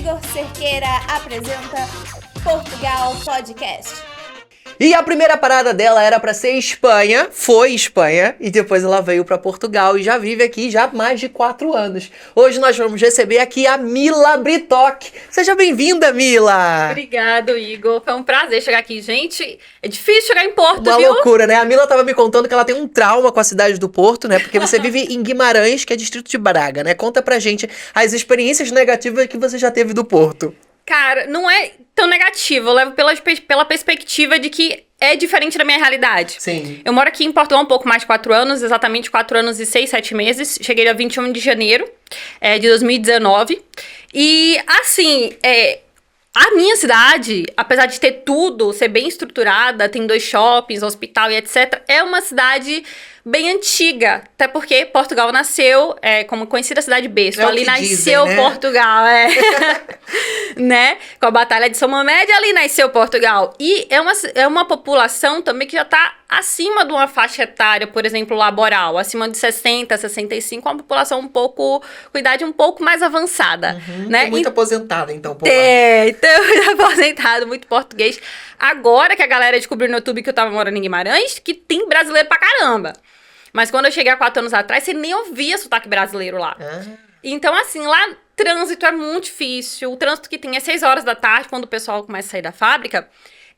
Igor Cerqueira apresenta Portugal Podcast. E a primeira parada dela era pra ser Espanha, foi Espanha, e depois ela veio pra Portugal e já vive aqui já há mais de 4 anos. Hoje nós vamos receber aqui a Mila Britock. Seja bem-vinda, Mila! Obrigado, Igor. Foi um prazer chegar aqui. Gente, é difícil chegar em Porto, Uma viu? loucura, né? A Mila tava me contando que ela tem um trauma com a cidade do Porto, né? Porque você vive em Guimarães, que é distrito de Braga, né? Conta pra gente as experiências negativas que você já teve do Porto. Cara, não é tão negativo. Eu levo pela perspectiva de que é diferente da minha realidade. Sim. Eu moro aqui em Portugal há um pouco mais de 4 anos, exatamente 4 anos e 6, 7 meses. Cheguei dia 21 de janeiro de 2019. E, assim, a minha cidade, apesar de ter tudo, ser bem estruturada, tem 2 shoppings, hospital e etc., é uma cidade bem antiga. Até porque Portugal nasceu como conhecida cidade berço. É o ali que nasceu dizem, né? Portugal, né? Com a Batalha de São Mamed, ali nasceu Portugal. E é uma população também que já tá acima de uma faixa etária, por exemplo, laboral. Acima de 60, 65, uma população com idade um pouco mais avançada. Né? Tem muito aposentada, então, por lá. Então, muito aposentado, muito português. Agora que a galera descobriu no YouTube que eu tava morando em Guimarães, que tem brasileiro pra caramba. Mas quando eu cheguei há 4 anos atrás, você nem ouvia sotaque brasileiro lá. Então, assim, lá trânsito é muito difícil. O trânsito que tem é 6 horas da tarde, quando o pessoal começa a sair da fábrica.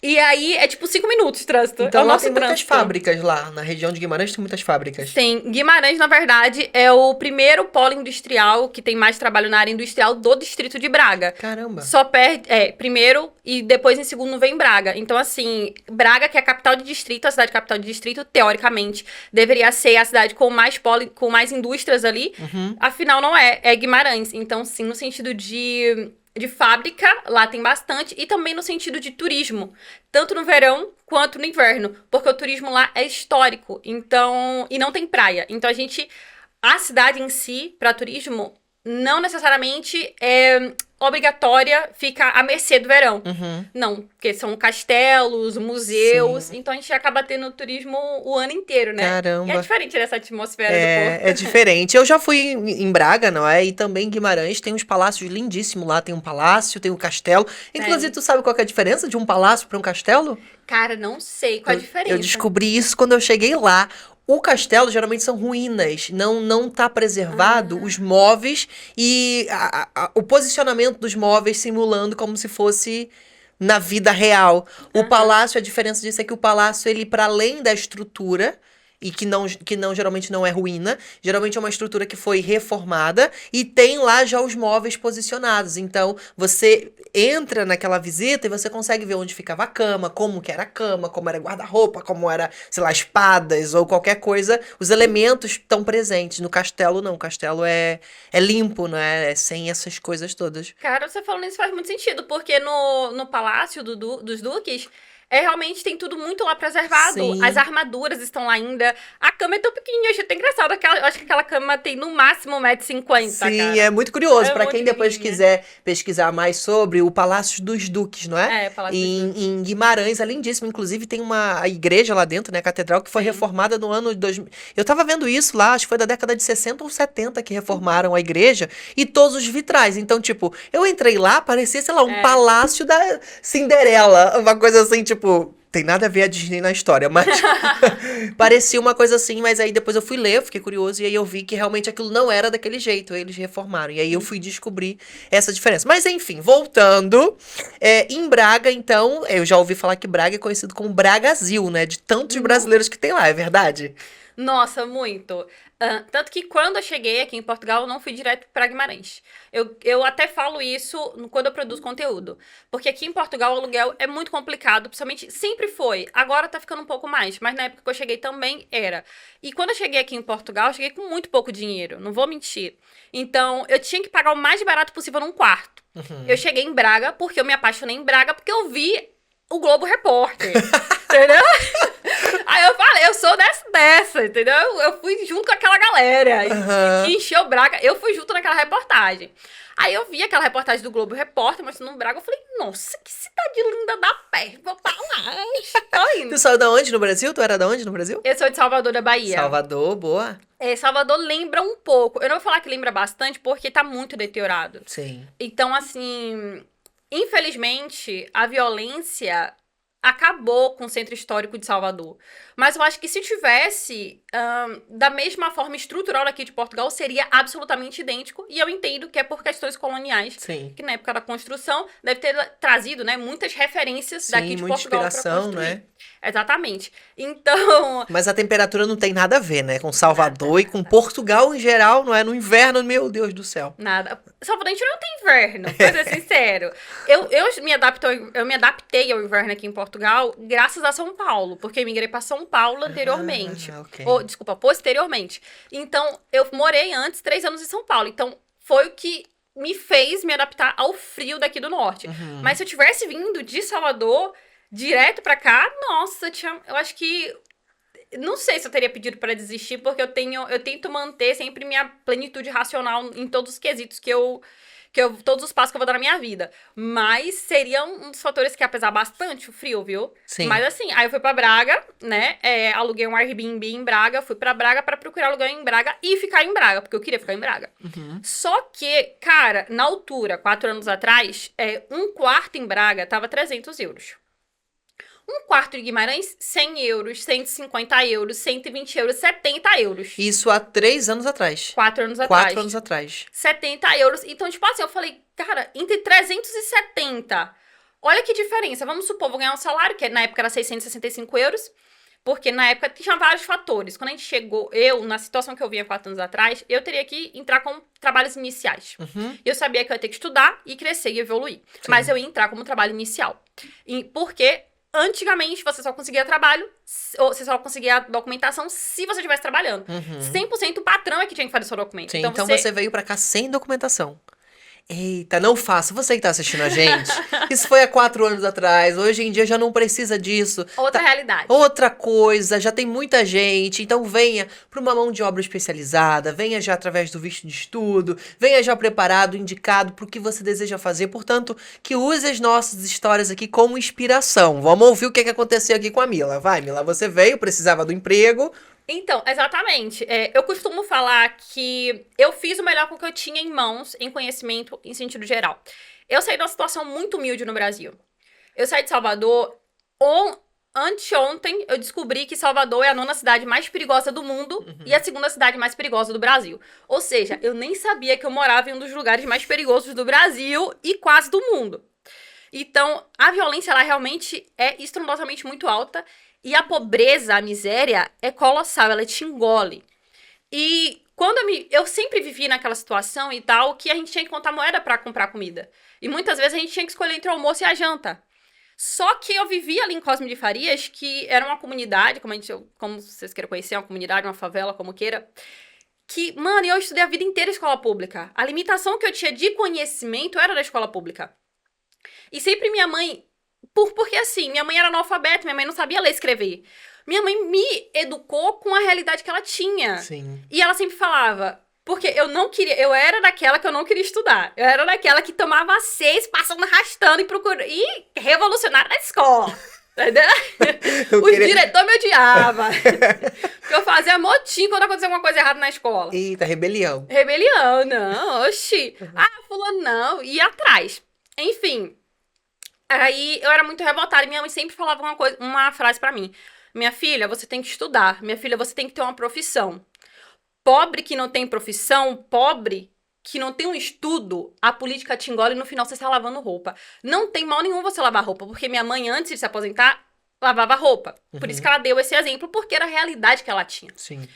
E aí é tipo 5 minutos de trânsito. Então é o lá nosso tem muitas trânsito. fábricas lá. Na região de Guimarães tem muitas fábricas. Sim, Guimarães, na verdade, é o primeiro polo industrial que tem mais trabalho na área industrial do distrito de Braga. Caramba. Só perde, primeiro e depois em segundo vem Braga. Então, assim, Braga, que é a capital de distrito, a cidade capital de distrito, teoricamente, deveria ser a cidade com mais com mais indústrias ali. Afinal, não é Guimarães. Então, sim, no sentido de fábrica, lá tem bastante, e também no sentido de turismo, tanto no verão quanto no inverno, porque o turismo lá é histórico, então, e não tem praia. Então a cidade em si, para turismo, não necessariamente é obrigatória, fica à mercê do verão. Não, porque são castelos, museus, então a gente acaba tendo turismo o ano inteiro, né? Caramba. E é diferente dessa atmosfera do Porto. É diferente. Eu já fui em Braga, não é? E também em Guimarães tem uns palácios lindíssimos lá. Tem um palácio, tem um castelo. Inclusive, tu sabe qual que é a diferença de um palácio para um castelo? Cara, não sei qual a diferença. Eu descobri isso quando eu cheguei lá. O castelo geralmente são ruínas, não tá preservado os móveis e o posicionamento dos móveis simulando como se fosse na vida real. O palácio, a diferença disso é que o palácio, ele para além da estrutura, e que não geralmente não é ruína, geralmente é uma estrutura que foi reformada e tem lá já os móveis posicionados. Então, você entra naquela visita e você consegue ver onde ficava a cama, como era guarda-roupa, como era, sei lá, espadas ou qualquer coisa. Os elementos estão presentes. No castelo, não. O castelo é limpo, né? É sem essas coisas todas. Cara, você falando isso faz muito sentido, porque no palácio dos duques, realmente tem tudo muito lá preservado. Sim. As armaduras estão lá ainda. A cama é tão pequenininha, eu achei até engraçado. Eu acho que aquela cama tem no máximo 1,50 m, Sim, cara. é muito curioso. É Pra muito quem depois pequenininha. quiser pesquisar mais sobre o Palácio dos Duques, não é? Palácio dos Duques. Em Guimarães, é lindíssimo. Inclusive tem a igreja lá dentro, né? A catedral, que foi reformada no ano de 2000. Eu tava vendo isso lá, acho que foi da década de 60 ou 70 que reformaram a igreja. E todos os vitrais. Então, tipo, eu entrei lá, parecia, sei lá, um palácio da Cinderela. Uma coisa assim, tipo... Tem nada a ver a Disney na história, mas parecia uma coisa assim, mas aí depois eu fui ler, eu fiquei curioso, e aí eu vi que realmente aquilo não era daquele jeito, aí eles reformaram, e aí eu fui descobrir essa diferença. Mas enfim, voltando, em Braga, então, eu já ouvi falar que Braga é conhecido como Bragazil, né, de tantos brasileiros que tem lá, é verdade? Nossa, muito. Tanto que quando eu cheguei aqui em Portugal, eu não fui direto para Guimarães. Eu até falo isso quando eu produzo conteúdo. Porque aqui em Portugal o aluguel é muito complicado, principalmente sempre foi. Agora tá ficando um pouco mais, mas na época que eu cheguei também era. E quando eu cheguei aqui em Portugal, eu cheguei com muito pouco dinheiro, não vou mentir. Então, eu tinha que pagar o mais barato possível num quarto. Eu cheguei em Braga porque eu me apaixonei em Braga, porque eu vi o Globo Repórter. Entendeu? Aí eu falei, eu sou dessa, entendeu? Eu fui junto com aquela galera que encheu Braga. Eu fui junto naquela reportagem. Aí eu vi aquela reportagem do Globo Repórter, mostrando um Braga. Eu falei, nossa, que cidade linda da pé. Vou pra lá. Tô indo. Tu saiu da onde no Brasil? Tu era da onde no Brasil? Eu sou de Salvador, da Bahia. Salvador, boa. Salvador lembra um pouco. Eu não vou falar que lembra bastante, porque tá muito deteriorado. Sim. Então, assim, infelizmente, a violência acabou com o centro histórico de Salvador. Mas eu acho que se tivesse, da mesma forma estrutural aqui de Portugal, seria absolutamente idêntico. E eu entendo que é por questões coloniais. Sim. Que na época da construção deve ter trazido, né, muitas referências daqui de muita Portugal para inspiração, construir. né? Exatamente. Então, Mas a temperatura não tem nada a ver, né? Com Salvador e com Portugal em geral, não é? No inverno, meu Deus do céu. nada. Salvador, a gente não tem inverno, pra ser sincero. Eu me adaptei ao inverno aqui em Portugal graças a São Paulo, porque eu migrei pra São Paulo anteriormente. Ok. Posteriormente. Então, eu morei antes 3 anos em São Paulo. Então, foi o que me fez me adaptar ao frio daqui do norte. Mas se eu tivesse vindo de Salvador direto pra cá, nossa, eu acho que... Não sei se eu teria pedido pra desistir, porque eu tento manter sempre minha plenitude racional em todos os quesitos todos os passos que eu vou dar na minha vida. Mas seria um dos fatores que ia pesar bastante o frio, viu? Sim. Mas assim, aí eu fui pra Braga, né? Aluguei um Airbnb em Braga, fui pra Braga pra procurar aluguel em Braga e ficar em Braga, porque eu queria ficar em Braga. Só que, cara, na altura, 4 anos atrás, um quarto em Braga tava 300 euros. Um quarto de Guimarães, 100 euros, 150 euros, 120 euros, 70 euros. Isso há 3 anos atrás. 4 anos atrás. 4 anos atrás. 70 euros. Então, tipo assim, eu falei, cara, entre 370. Olha que diferença. Vamos supor, vou ganhar um salário, que na época era 665 euros. Porque na época tinha vários fatores. Quando a gente chegou, na situação que eu vinha 4 anos atrás, eu teria que entrar com trabalhos iniciais. Eu sabia que eu ia ter que estudar e crescer e evoluir. Sim. Mas eu ia entrar como trabalho inicial. Porque... Antigamente, você só conseguia trabalho, ou você só conseguia documentação se você estivesse trabalhando. 100% o patrão é que tinha que fazer o seu documento. Sim, então você veio pra cá sem documentação. Eita, não faça. Você que tá assistindo a gente. Isso foi há 4 anos atrás. Hoje em dia já não precisa disso. Outra realidade. Outra coisa, já tem muita gente. Então venha para uma mão de obra especializada. Venha já através do visto de estudo. Venha já preparado, indicado para o que você deseja fazer. Portanto, que use as nossas histórias aqui como inspiração. Vamos ouvir o que aconteceu aqui com a Mila. Vai, Mila, você veio, precisava do emprego. Então, exatamente. Eu costumo falar que eu fiz o melhor com o que eu tinha em mãos, em conhecimento, em sentido geral. Eu saí de uma situação muito humilde no Brasil. Eu saí de Salvador, anteontem eu descobri que Salvador é a 9ª cidade mais perigosa do mundo e a 2ª cidade mais perigosa do Brasil. Ou seja, eu nem sabia que eu morava em um dos lugares mais perigosos do Brasil e quase do mundo. Então, a violência, ela realmente é estrondosamente muito alta. E a pobreza, a miséria, é colossal, ela te engole. E quando eu sempre vivi naquela situação e tal, que a gente tinha que contar moeda pra comprar comida. E muitas vezes a gente tinha que escolher entre o almoço e a janta. Só que eu vivia ali em Cosme de Farias, que era uma comunidade, como vocês queiram conhecer, uma comunidade, uma favela, como queira. Que, mano, eu estudei a vida inteira em escola pública. A limitação que eu tinha de conhecimento era da escola pública. E sempre minha mãe... Porque assim, minha mãe era analfabeta, minha mãe não sabia ler e escrever. Minha mãe me educou com a realidade que ela tinha. Sim. E ela sempre falava, porque eu era daquela que eu não queria estudar. Eu era daquela que tomava 6, passando, arrastando e revolucionária na escola. Entendeu? O diretor me odiava. Porque eu fazia motim quando acontecia alguma coisa errada na escola. Eita, rebelião. Rebelião, não, oxi. Fulano não, ia atrás. Enfim... Aí eu era muito revoltada e minha mãe sempre falava uma frase pra mim. Minha filha, você tem que estudar. Minha filha, você tem que ter uma profissão. Pobre que não tem profissão, pobre que não tem um estudo, a política te engole e no final você está lavando roupa. Não tem mal nenhum você lavar roupa, porque minha mãe, antes de se aposentar, lavava roupa. Por isso que ela deu esse exemplo, porque era a realidade que ela tinha. Sim.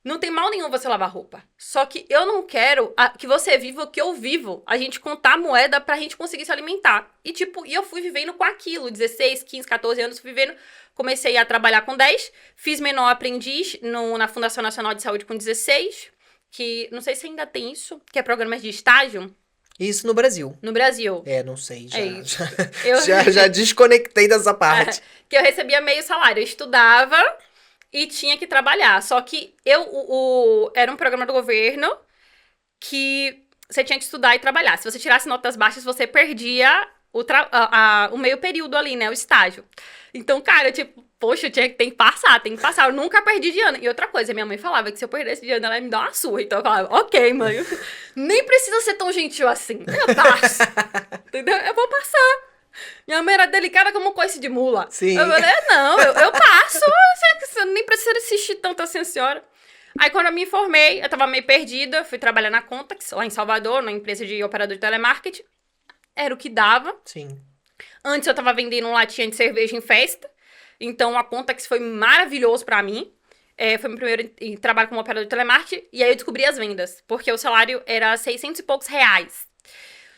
Não tem mal nenhum você lavar roupa. Só que eu não quero que você viva o que eu vivo. A gente contar moeda pra gente conseguir se alimentar. E eu fui vivendo com aquilo. 16, 15, 14 anos fui vivendo. Comecei a trabalhar com 10. Fiz menor aprendiz na Fundação Nacional de Saúde com 16. Que, não sei se ainda tem isso, que é programas de estágio. Isso no Brasil. No Brasil. Não sei, já, É isso. já desconectei dessa parte. Que eu recebia meio salário. Eu estudava e tinha que trabalhar. Só que era um programa do governo que você tinha que estudar e trabalhar. Se você tirasse notas baixas, você perdia o meio período ali, né? O estágio. Então, cara, tipo, poxa, tem que passar, tem que passar. Eu nunca perdi de ano. E outra coisa, minha mãe falava que se eu perdesse de ano, ela ia me dar uma surra. Então eu falava, ok, mãe, nem precisa ser tão gentil assim. Eu passo. Entendeu? Eu vou passar. Minha mãe era delicada como um coice de mula. Sim. Eu falei, não, eu passo. Você nem precisa assistir tanto assim a senhora. Aí, quando eu me formei, eu tava meio perdida. Fui trabalhar na Contax, lá em Salvador, numa empresa de operador de telemarketing. Era o que dava. Sim. Antes eu tava vendendo latinha de cerveja em festa. Então, a Contax foi maravilhoso pra mim. Foi meu primeiro trabalho como operador de telemarketing. E aí eu descobri as vendas. Porque o salário era 600 e poucos reais.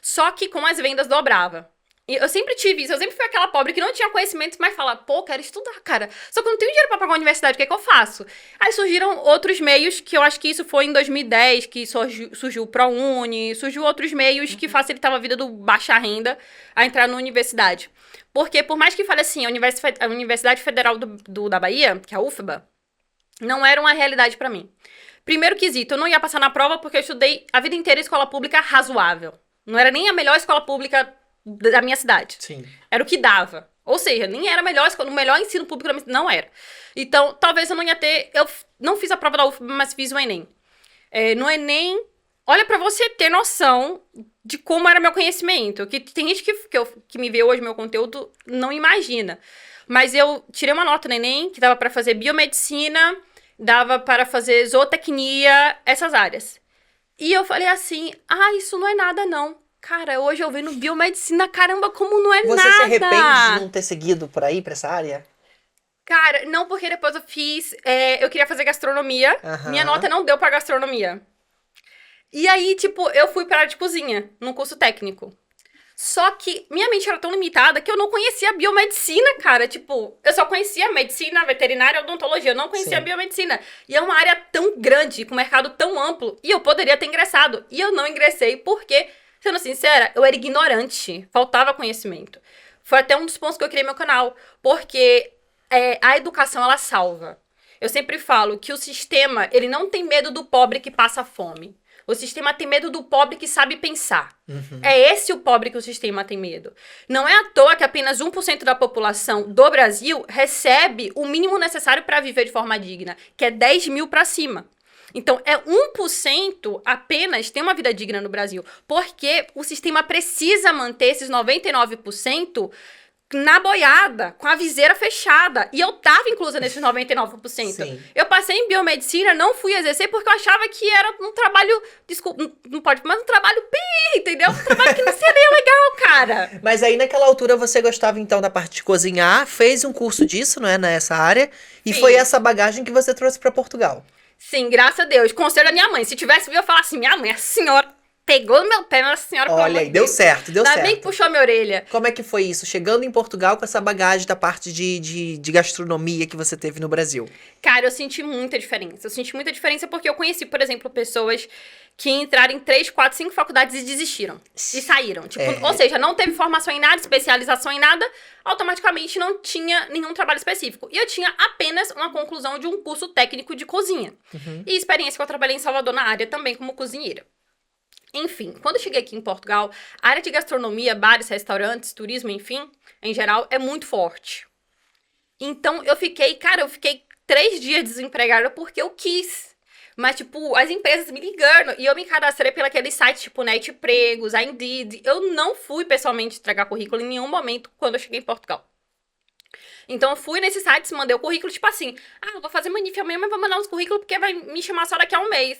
Só que com as vendas dobrava. E eu sempre tive isso. Eu sempre fui aquela pobre que não tinha conhecimento, mas fala, pô, quero estudar, cara. Só que eu não tenho dinheiro pra pagar uma universidade, o que é que eu faço? Aí surgiram outros meios, que eu acho que isso foi em 2010, que surgiu o ProUni, surgiu outros meios que facilitavam a vida do baixa renda a entrar na universidade. Porque, por mais que fale assim, a Universidade Federal da Bahia, que é a UFBA, não era uma realidade pra mim. Primeiro quesito, eu não ia passar na prova porque eu estudei a vida inteira em escola pública razoável. Não era nem a melhor escola pública da minha cidade. Sim. Era o que dava. Ou seja, nem era o melhor ensino público da minha cidade. Não era. Então, talvez eu não ia ter... Eu não fiz a prova da UFBA, mas fiz o Enem. No Enem, olha pra você ter noção de como era meu conhecimento. Que tem gente que me vê hoje meu conteúdo não imagina. Mas eu tirei uma nota no Enem que dava pra fazer biomedicina, dava para fazer zootecnia, essas áreas. E eu falei assim, isso não é nada não. Cara, hoje eu vendo biomedicina, caramba, como não é nada. Você se arrepende de não ter seguido por aí, pra essa área? Cara, não, porque depois eu fiz... eu queria fazer gastronomia. Minha nota não deu pra gastronomia. E aí, tipo, eu fui pra área de cozinha, num curso técnico. Só que minha mente era tão limitada que eu não conhecia biomedicina, cara. Tipo, eu só conhecia medicina, veterinária, odontologia. Eu não conhecia biomedicina. E é uma área tão grande, com um mercado tão amplo. E eu poderia ter ingressado. E eu não ingressei porque... Sendo sincera, eu era ignorante, faltava conhecimento. Foi até um dos pontos que eu criei meu canal, porque a educação, ela salva. Eu sempre falo que o sistema, ele não tem medo do pobre que passa fome. O sistema tem medo do pobre que sabe pensar. É esse o pobre que o sistema tem medo. Não é à toa que apenas 1% da população do Brasil recebe o mínimo necessário para viver de forma digna, que é 10 mil para cima. Então, 1% apenas tem uma vida digna no Brasil, porque o sistema precisa manter esses 99% na boiada, com a viseira fechada. E eu tava inclusa nesses 99%. Sim. Eu passei em biomedicina, não fui exercer porque eu achava que era um trabalho, desculpa, não pode, mas um trabalho entendeu? Um trabalho que não seria legal, cara. Mas aí naquela altura você gostava então da parte de cozinhar, fez um curso disso, não é, nessa área, e Sim. foi essa bagagem que você trouxe pra Portugal. Sim, graças a Deus. Conselho da minha mãe. Se tivesse vindo, eu falar assim, minha mãe, a senhora pegou no meu pé, mas a senhora... Olha aí, deu certo, deu certo. Ainda bem que puxou a minha orelha. Como é que foi isso? Chegando em Portugal com essa bagagem da parte de gastronomia que você teve no Brasil. Cara, eu senti muita diferença. Eu senti muita diferença porque eu conheci, por exemplo, pessoas que entraram em 3, 4, 5 faculdades e desistiram. E saíram. Tipo, ou seja, não teve formação em nada, especialização em nada, automaticamente não tinha nenhum trabalho específico. E eu tinha apenas uma conclusão de um curso técnico de cozinha. E experiência que eu trabalhei em Salvador na área também como cozinheira. Enfim, quando eu cheguei aqui em Portugal, a área de gastronomia, bares, restaurantes, turismo, enfim, em geral, é muito forte. Então, eu fiquei 3 dias desempregada porque eu quis. Mas, tipo, as empresas me ligando. E eu me cadastrei pelaqueles sites, tipo, Netempregos, a Indeed. Eu não fui pessoalmente entregar currículo em nenhum momento quando eu cheguei em Portugal. Então, eu fui nesses sites, mandei o currículo, tipo assim, eu vou fazer manif amanhã, mas vou mandar uns currículos porque vai me chamar só daqui a um mês.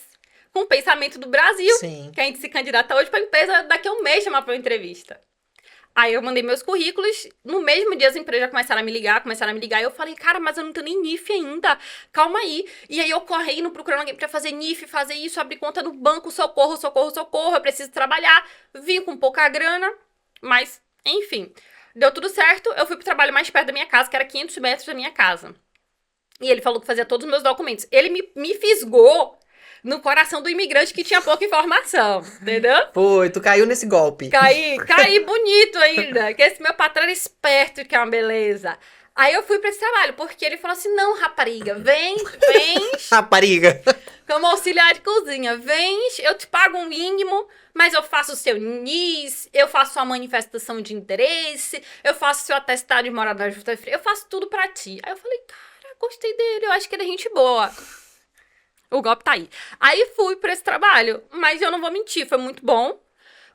Com o pensamento do Brasil, Sim. que a gente se candidata hoje pra empresa daqui a um mês chamar pra uma entrevista. Aí eu mandei meus currículos, no mesmo dia as empresas começaram a me ligar, e eu falei, cara, mas eu não tenho nem NIF ainda, calma aí. E aí eu correndo, procurando alguém pra fazer NIF, fazer isso, abrir conta no banco, socorro, eu preciso trabalhar. Vim com pouca grana, mas, enfim, deu tudo certo, eu fui pro trabalho mais perto da minha casa, que era 500 metros da minha casa. E ele falou que fazia todos os meus documentos. Ele me fisgou no coração do imigrante que tinha pouca informação, entendeu? Foi, tu caiu nesse golpe. Caí bonito ainda, que esse meu patrão era esperto, que é uma beleza. Aí eu fui pra esse trabalho, porque ele falou assim, não, rapariga, vem, Rapariga. como auxiliar de cozinha, vem, eu te pago um mínimo, mas eu faço o seu NIS, eu faço sua manifestação de interesse, eu faço seu atestado de morada na Justiça Fria, eu faço tudo pra ti. Aí eu falei, cara, gostei dele, eu acho que ele é gente boa. O golpe tá aí. Aí fui pra esse trabalho, mas eu não vou mentir, foi muito bom.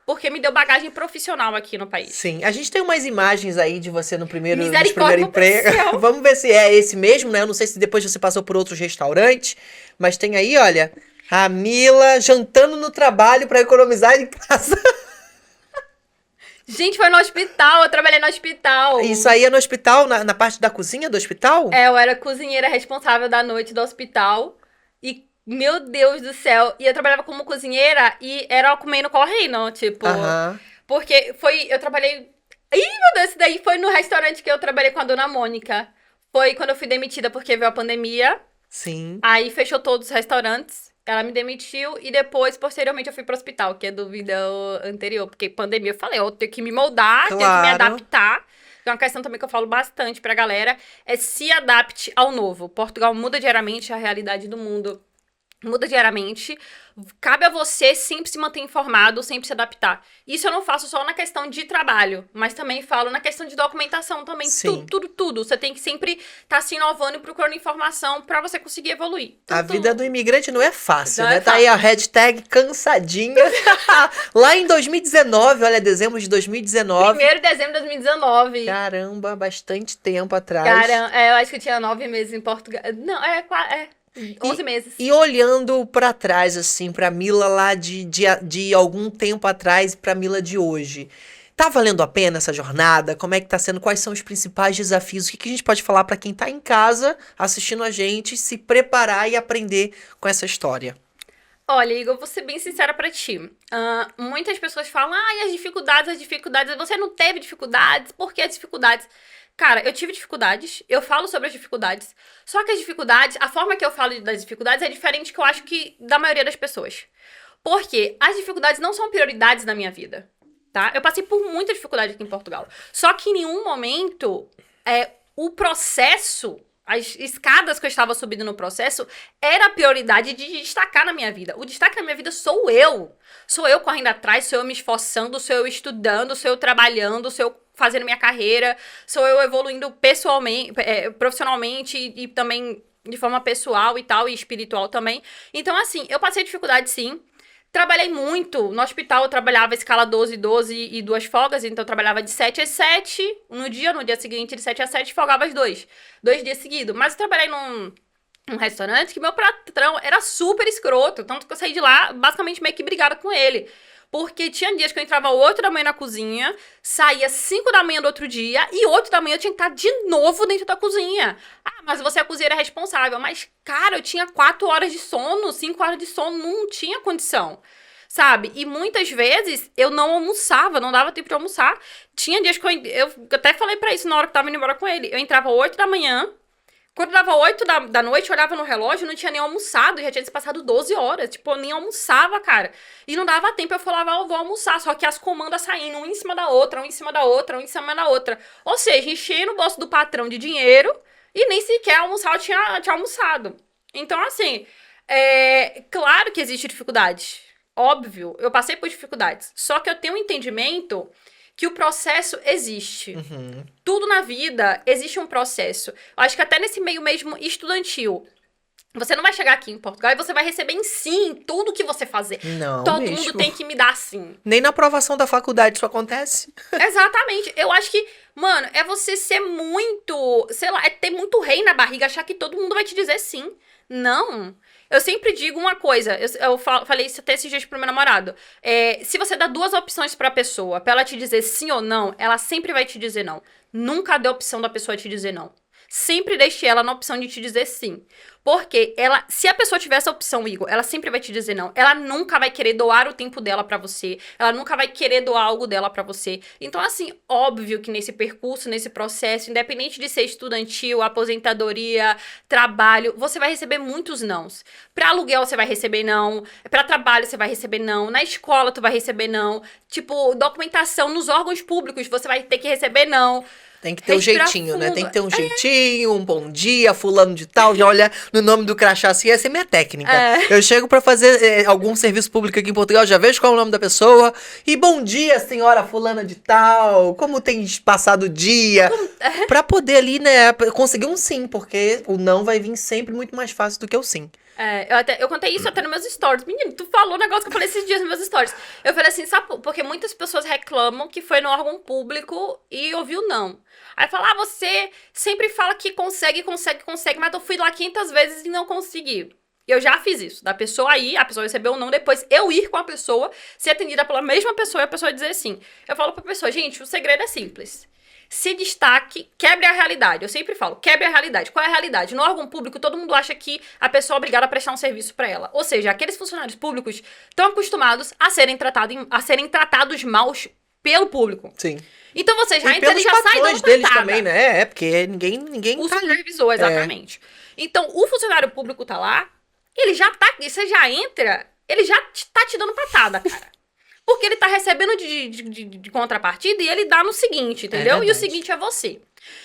Porque me deu bagagem profissional aqui no país. Sim, a gente tem umas imagens aí de você no primeiro Misericórdia emprego. do céu. Vamos ver se é esse mesmo, né? Eu não sei se depois você passou por outros restaurantes, mas tem aí, olha, a Mila jantando no trabalho pra economizar em casa. Gente, foi no hospital, eu trabalhei no hospital. Isso aí é no hospital, na parte da cozinha do hospital? É, eu era cozinheira responsável da noite do hospital. E, meu Deus do céu, e eu trabalhava como cozinheira e era comendo correndo, tipo... Aham. Porque eu trabalhei... Ih, meu Deus, isso daí foi no restaurante que eu trabalhei com a dona Mônica. Foi quando eu fui demitida porque veio a pandemia. Sim. Aí fechou todos os restaurantes. Ela me demitiu e depois, posteriormente, eu fui pro hospital, que é do vídeo anterior. Porque pandemia, eu falei, eu tenho que me moldar, tenho que me Claro. adaptar. É uma questão também que eu falo bastante pra galera, é se adapte ao novo. Portugal muda diariamente, a realidade do mundo muda diariamente. Cabe a você sempre se manter informado, sempre se adaptar. Isso eu não faço só na questão de trabalho, mas também falo na questão de documentação também. Sim. Tudo. Você tem que sempre estar se inovando e procurando informação pra você conseguir evoluir. A vida do imigrante não é fácil, Não né? é Tá aí a hashtag cansadinha. Lá em 2019, olha, dezembro de 2019. 1º de dezembro de 2019. Caramba, bastante tempo atrás. Cara, eu acho que eu tinha 9 meses em Portugal. Não, 11 meses. E olhando pra trás, assim, pra Mila lá de algum tempo atrás e pra Mila de hoje. Tá valendo a pena essa jornada? Como é que tá sendo? Quais são os principais desafios? O que a gente pode falar pra quem tá em casa assistindo a gente, se preparar e aprender com essa história? Olha, Igor, vou ser bem sincera pra ti. Muitas pessoas falam, as dificuldades. Você não teve dificuldades, por que as dificuldades? Cara, eu tive dificuldades, eu falo sobre as dificuldades, só que as dificuldades, a forma que eu falo das dificuldades é diferente que eu acho que da maioria das pessoas. Porque as dificuldades não são prioridades na minha vida, tá? Eu passei por muita dificuldade aqui em Portugal, só que em nenhum momento o processo... As escadas que eu estava subindo no processo era a prioridade de destacar na minha vida. O destaque na minha vida sou eu. Sou eu correndo atrás, sou eu me esforçando, sou eu estudando, sou eu trabalhando, sou eu fazendo minha carreira, sou eu evoluindo pessoalmente, profissionalmente e também de forma pessoal e tal, e espiritual também. Então, assim, eu passei dificuldade sim. Trabalhei muito. No hospital eu trabalhava escala 12, 12 e 2 folgas. Então eu trabalhava de 7 às 7 no dia seguinte de 7 às 7 folgava às 2. 2 dias seguidos. Mas eu trabalhei num restaurante que meu patrão era super escroto. Tanto que eu saí de lá basicamente meio que brigada com ele. Porque tinha dias que eu entrava 8 da manhã na cozinha, saía 5 da manhã do outro dia, e 8 da manhã eu tinha que estar de novo dentro da cozinha. Mas você é a cozinheira responsável. Mas, cara, eu tinha 4 horas de sono, 5 horas de sono, não tinha condição. Sabe? E muitas vezes eu não almoçava, não dava tempo de almoçar. Tinha dias que eu até falei pra isso na hora que eu tava indo embora com ele. Eu entrava 8 da manhã, quando dava 8 da noite, eu olhava no relógio, não tinha nem almoçado, já tinha se passado 12 horas. Tipo, eu nem almoçava, cara. E não dava tempo, eu falava, eu vou almoçar. Só que as comandas saindo, uma em cima da outra, uma em cima da outra, uma em cima da outra. Ou seja, enchendo o bolso do patrão de dinheiro e nem sequer almoçar eu tinha almoçado. Então, assim, claro que existe dificuldade. Óbvio, eu passei por dificuldades. Só que eu tenho um entendimento que o processo existe. Uhum. Tudo na vida existe um processo. Eu acho que até nesse meio mesmo estudantil. Você não vai chegar aqui em Portugal e você vai receber em sim tudo que você fazer. Não, Todo mesmo. mundo tem que me dar sim. Nem na aprovação da faculdade isso acontece. Exatamente. Eu acho que, mano, é você ser muito, sei lá, é ter muito rei na barriga, achar que todo mundo vai te dizer sim. Não. Eu sempre digo uma coisa, eu falei isso até esses dias pro meu namorado. Se você dá 2 opções pra pessoa, pra ela te dizer sim ou não, ela sempre vai te dizer não. Nunca dê opção da pessoa te dizer não. sempre deixe ela na opção de te dizer sim. Porque se a pessoa tiver essa opção, Igor, ela sempre vai te dizer não. Ela nunca vai querer doar o tempo dela pra você. Ela nunca vai querer doar algo dela pra você. Então, assim, óbvio que nesse percurso, nesse processo, independente de ser estudantil, aposentadoria, trabalho, você vai receber muitos nãos. Pra aluguel, você vai receber não. Pra trabalho, você vai receber não. Na escola, tu vai receber não. Tipo, documentação nos órgãos públicos, você vai ter que receber não. Tem que ter um Respirar jeitinho, né? fundo. Tem que ter um jeitinho, um bom dia, fulano de tal, já olha no nome do crachá assim, essa é minha técnica. Eu chego pra fazer algum serviço público aqui em Portugal, já vejo qual é o nome da pessoa, e bom dia, senhora fulana de tal, como tem passado o dia? Pra poder ali, né, conseguir um sim, porque o não vai vir sempre muito mais fácil do que o sim. Eu contei isso até nos meus stories. Menino, tu falou um negócio que eu falei esses dias nos meus stories. Eu falei assim, sabe, porque muitas pessoas reclamam que foi no órgão público e ouviu não. Aí fala, você sempre fala que consegue, mas eu fui lá 500 vezes e não consegui. Eu já fiz isso, da pessoa ir, a pessoa receber um não, depois eu ir com a pessoa, ser atendida pela mesma pessoa e a pessoa dizer sim. Eu falo pra pessoa, gente, o segredo é simples. Se destaque, quebre a realidade. Eu sempre falo, quebre a realidade. Qual é a realidade? No órgão público, todo mundo acha que a pessoa é obrigada a prestar um serviço pra ela. Ou seja, aqueles funcionários públicos estão acostumados a serem tratados mal pelo público. Sim. Então você já e entra, ele pelos já sai patrões dando deles patada. também, né? Porque ninguém O tá ali. supervisor, exatamente. Então, o funcionário público tá lá, ele já tá, você já entra, ele já tá te dando patada, cara. Porque ele tá recebendo de contrapartida e ele dá no seguinte, entendeu? E o seguinte é você.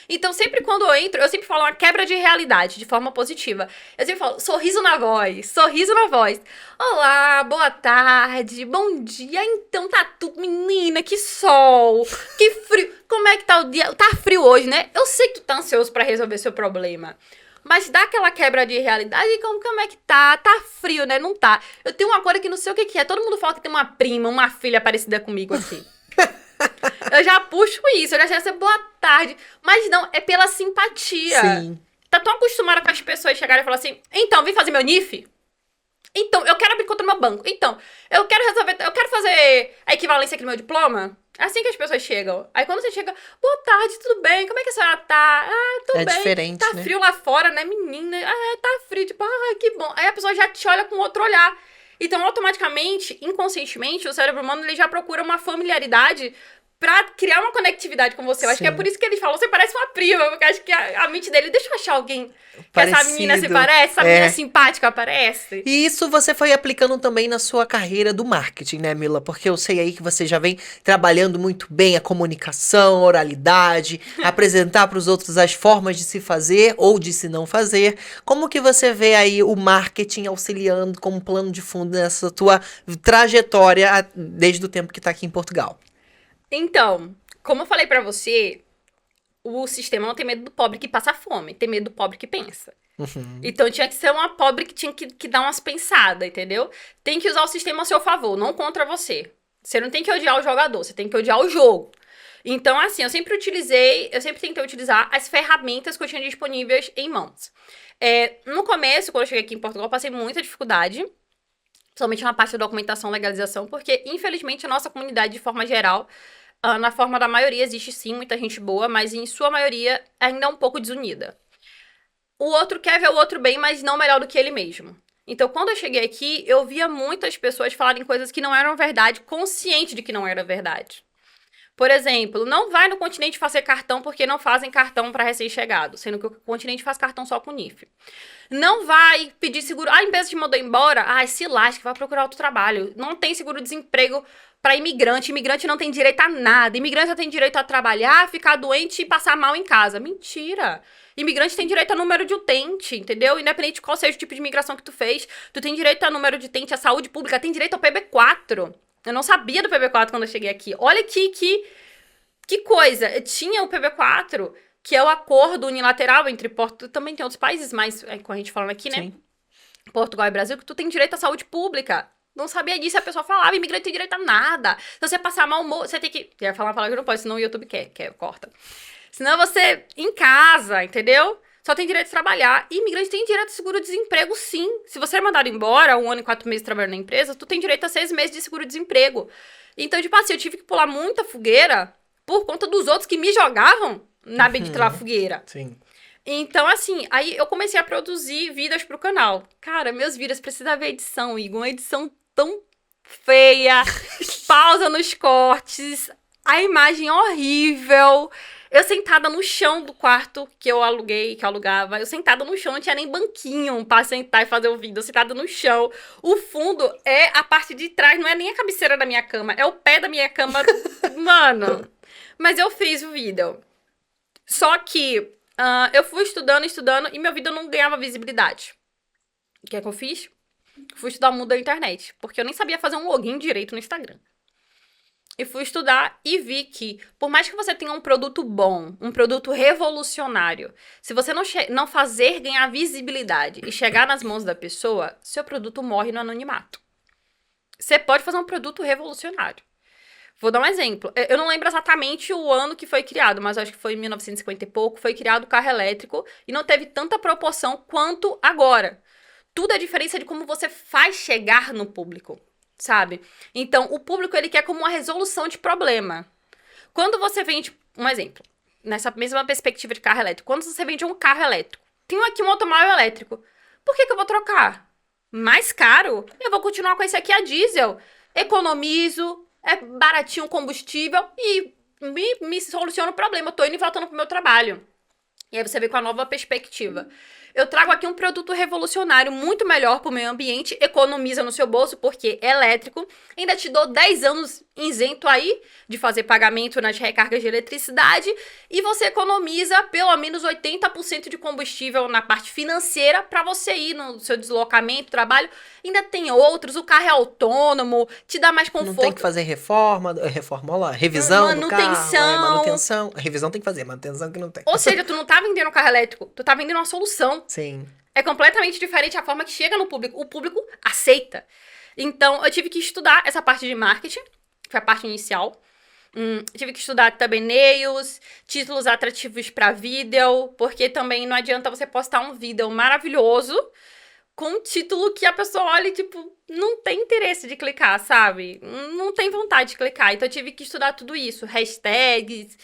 Então, sempre quando eu entro, eu sempre falo uma quebra de realidade, de forma positiva. Eu sempre falo, sorriso na voz. Olá, boa tarde, bom dia. Então tá tudo, menina, que sol, que frio. Como é que tá o dia? Tá frio hoje, né? Eu sei que tu tá ansioso pra resolver seu problema. Mas dá aquela quebra de realidade e como é que tá? Tá frio, né? Não tá. Eu tenho uma coisa que não sei o que é. Todo mundo fala que tem uma prima, uma filha parecida comigo aqui. Eu já puxo isso, eu já sei boa tarde. Mas não, é pela simpatia. Sim. Tá tão acostumada com as pessoas chegarem e falar assim, então, vem fazer meu NIF? Então, eu quero abrir conta no meu banco. Então, eu quero fazer a equivalência aqui no meu diploma. É assim que as pessoas chegam. Aí quando você chega, boa tarde, tudo bem? Como é que a senhora tá? Ah, tudo bem. É diferente, tá né? frio lá fora, né, menina? Ah, tá frio. Tipo, que bom. Aí a pessoa já te olha com outro olhar. Então, automaticamente, inconscientemente, o cérebro humano ele já procura uma familiaridade pra criar uma conectividade com você. Eu acho que é por isso que ele falou, você parece uma prima, porque acho que a mente dele, deixa eu achar alguém que essa menina se parece, essa menina simpática parece. E isso você foi aplicando também na sua carreira do marketing, né, Mila? Porque eu sei aí que você já vem trabalhando muito bem a comunicação, a oralidade, apresentar para os outros as formas de se fazer ou de se não fazer. Como que você vê aí o marketing auxiliando como plano de fundo nessa tua trajetória desde o tempo que tá aqui em Portugal? Então, como eu falei pra você, o sistema não tem medo do pobre que passa fome, tem medo do pobre que pensa. Então tinha que ser uma pobre que tinha que dar umas pensadas, entendeu? Tem que usar o sistema a seu favor, não contra você. Você não tem que odiar o jogador, você tem que odiar o jogo. Então, assim, eu sempre tentei utilizar as ferramentas que eu tinha disponíveis em mãos. No começo, quando eu cheguei aqui em Portugal, eu passei muita dificuldade, principalmente na parte da documentação e legalização, porque, infelizmente, a nossa comunidade, de forma geral, na forma da maioria, existe sim muita gente boa, mas em sua maioria ainda é um pouco desunida. O outro quer ver o outro bem, mas não melhor do que ele mesmo. Então, quando eu cheguei aqui, eu via muitas pessoas falarem coisas que não eram verdade, consciente de que não era verdade. Por exemplo, não vai no Continente fazer cartão porque não fazem cartão para recém-chegado, sendo que o Continente faz cartão só com NIF. Não vai pedir seguro. A empresa te mandou embora? Se lasque, vai procurar outro trabalho. Não tem seguro-desemprego para imigrante. Imigrante não tem direito a nada. Imigrante só tem direito a trabalhar, ficar doente e passar mal em casa. Mentira. Imigrante tem direito a número de utente, entendeu? Independente de qual seja o tipo de imigração que tu fez, tu tem direito a número de utente, a saúde pública tem direito ao PB4. Eu não sabia do PB4 quando eu cheguei aqui. Olha que coisa. Eu tinha o PB4, que é o acordo unilateral entre Portugal... Também tem outros países, mas com a gente falando aqui, né? Sim. Portugal e Brasil, que tu tem direito à saúde pública. Não sabia disso, a pessoa falava, imigrante tem direito a nada. Se você passar mal humor, você tem que... Eu ia falar uma palavra que não pode, senão o YouTube corta. Senão você, em casa, entendeu? Só tem direito de trabalhar. E imigrante tem direito a seguro-desemprego, sim. Se você é mandado embora 1 ano e 4 meses trabalhando na empresa, tu tem direito a 6 meses de seguro-desemprego. Então, tipo assim, eu tive que pular muita fogueira por conta dos outros que me jogavam na bendita da fogueira. Sim. Então, assim, aí eu comecei a produzir vídeos pro canal. Cara, meus vídeos precisavam ver edição, Igor. Uma edição tão feia, pausa nos cortes, a imagem horrível. Eu sentada no chão do quarto que eu alugava. Eu sentada no chão, não tinha nem banquinho pra sentar e fazer o vídeo. Eu sentada no chão. O fundo é a parte de trás, não é nem a cabeceira da minha cama, é o pé da minha cama. Mano, mas eu fiz o vídeo. Só que eu fui estudando e meu vídeo não ganhava visibilidade. O que é que eu fiz? Fui estudar o mundo da internet, porque eu nem sabia fazer um login direito no Instagram. E fui estudar e vi que, por mais que você tenha um produto bom, um produto revolucionário, se você não fazer ganhar visibilidade e chegar nas mãos da pessoa, seu produto morre no anonimato. Você pode fazer um produto revolucionário. Vou dar um exemplo. Eu não lembro exatamente o ano que foi criado, mas acho que foi em 1950 e pouco, foi criado o carro elétrico e não teve tanta proporção quanto agora. Tudo é diferença de como você faz chegar no público, sabe? Então, o público, ele quer como uma resolução de problema. Quando você vende, um exemplo, nessa mesma perspectiva de carro elétrico, quando você vende um carro elétrico, tenho aqui um automóvel elétrico, por que eu vou trocar? Mais caro? Eu vou continuar com esse aqui a diesel. Economizo, é baratinho o combustível e me soluciona o problema. Eu tô indo e voltando pro meu trabalho. E aí você vê com a nova perspectiva. Eu trago aqui um produto revolucionário, muito melhor pro meio ambiente, economiza no seu bolso, porque é elétrico. Ainda te dou 10 anos isento aí de fazer pagamento nas recargas de eletricidade. E você economiza pelo menos 80% de combustível na parte financeira para você ir no seu deslocamento, trabalho. Ainda tem outros, o carro é autônomo, te dá mais conforto. Não tem que fazer reforma, olha lá, revisão do carro, manutenção. Revisão tem que fazer, manutenção que não tem. Ou seja, tu não tá vendendo um carro elétrico, tu tá vendendo uma solução. Sim. É completamente diferente a forma que chega no público. O público aceita. Então, eu tive que estudar essa parte de marketing, que foi a parte inicial. Tive que estudar thumbnails, títulos atrativos para vídeo, porque também não adianta você postar um vídeo maravilhoso com um título que a pessoa olha e, tipo, não tem interesse de clicar, sabe? Não tem vontade de clicar. Então, eu tive que estudar tudo isso. Hashtags.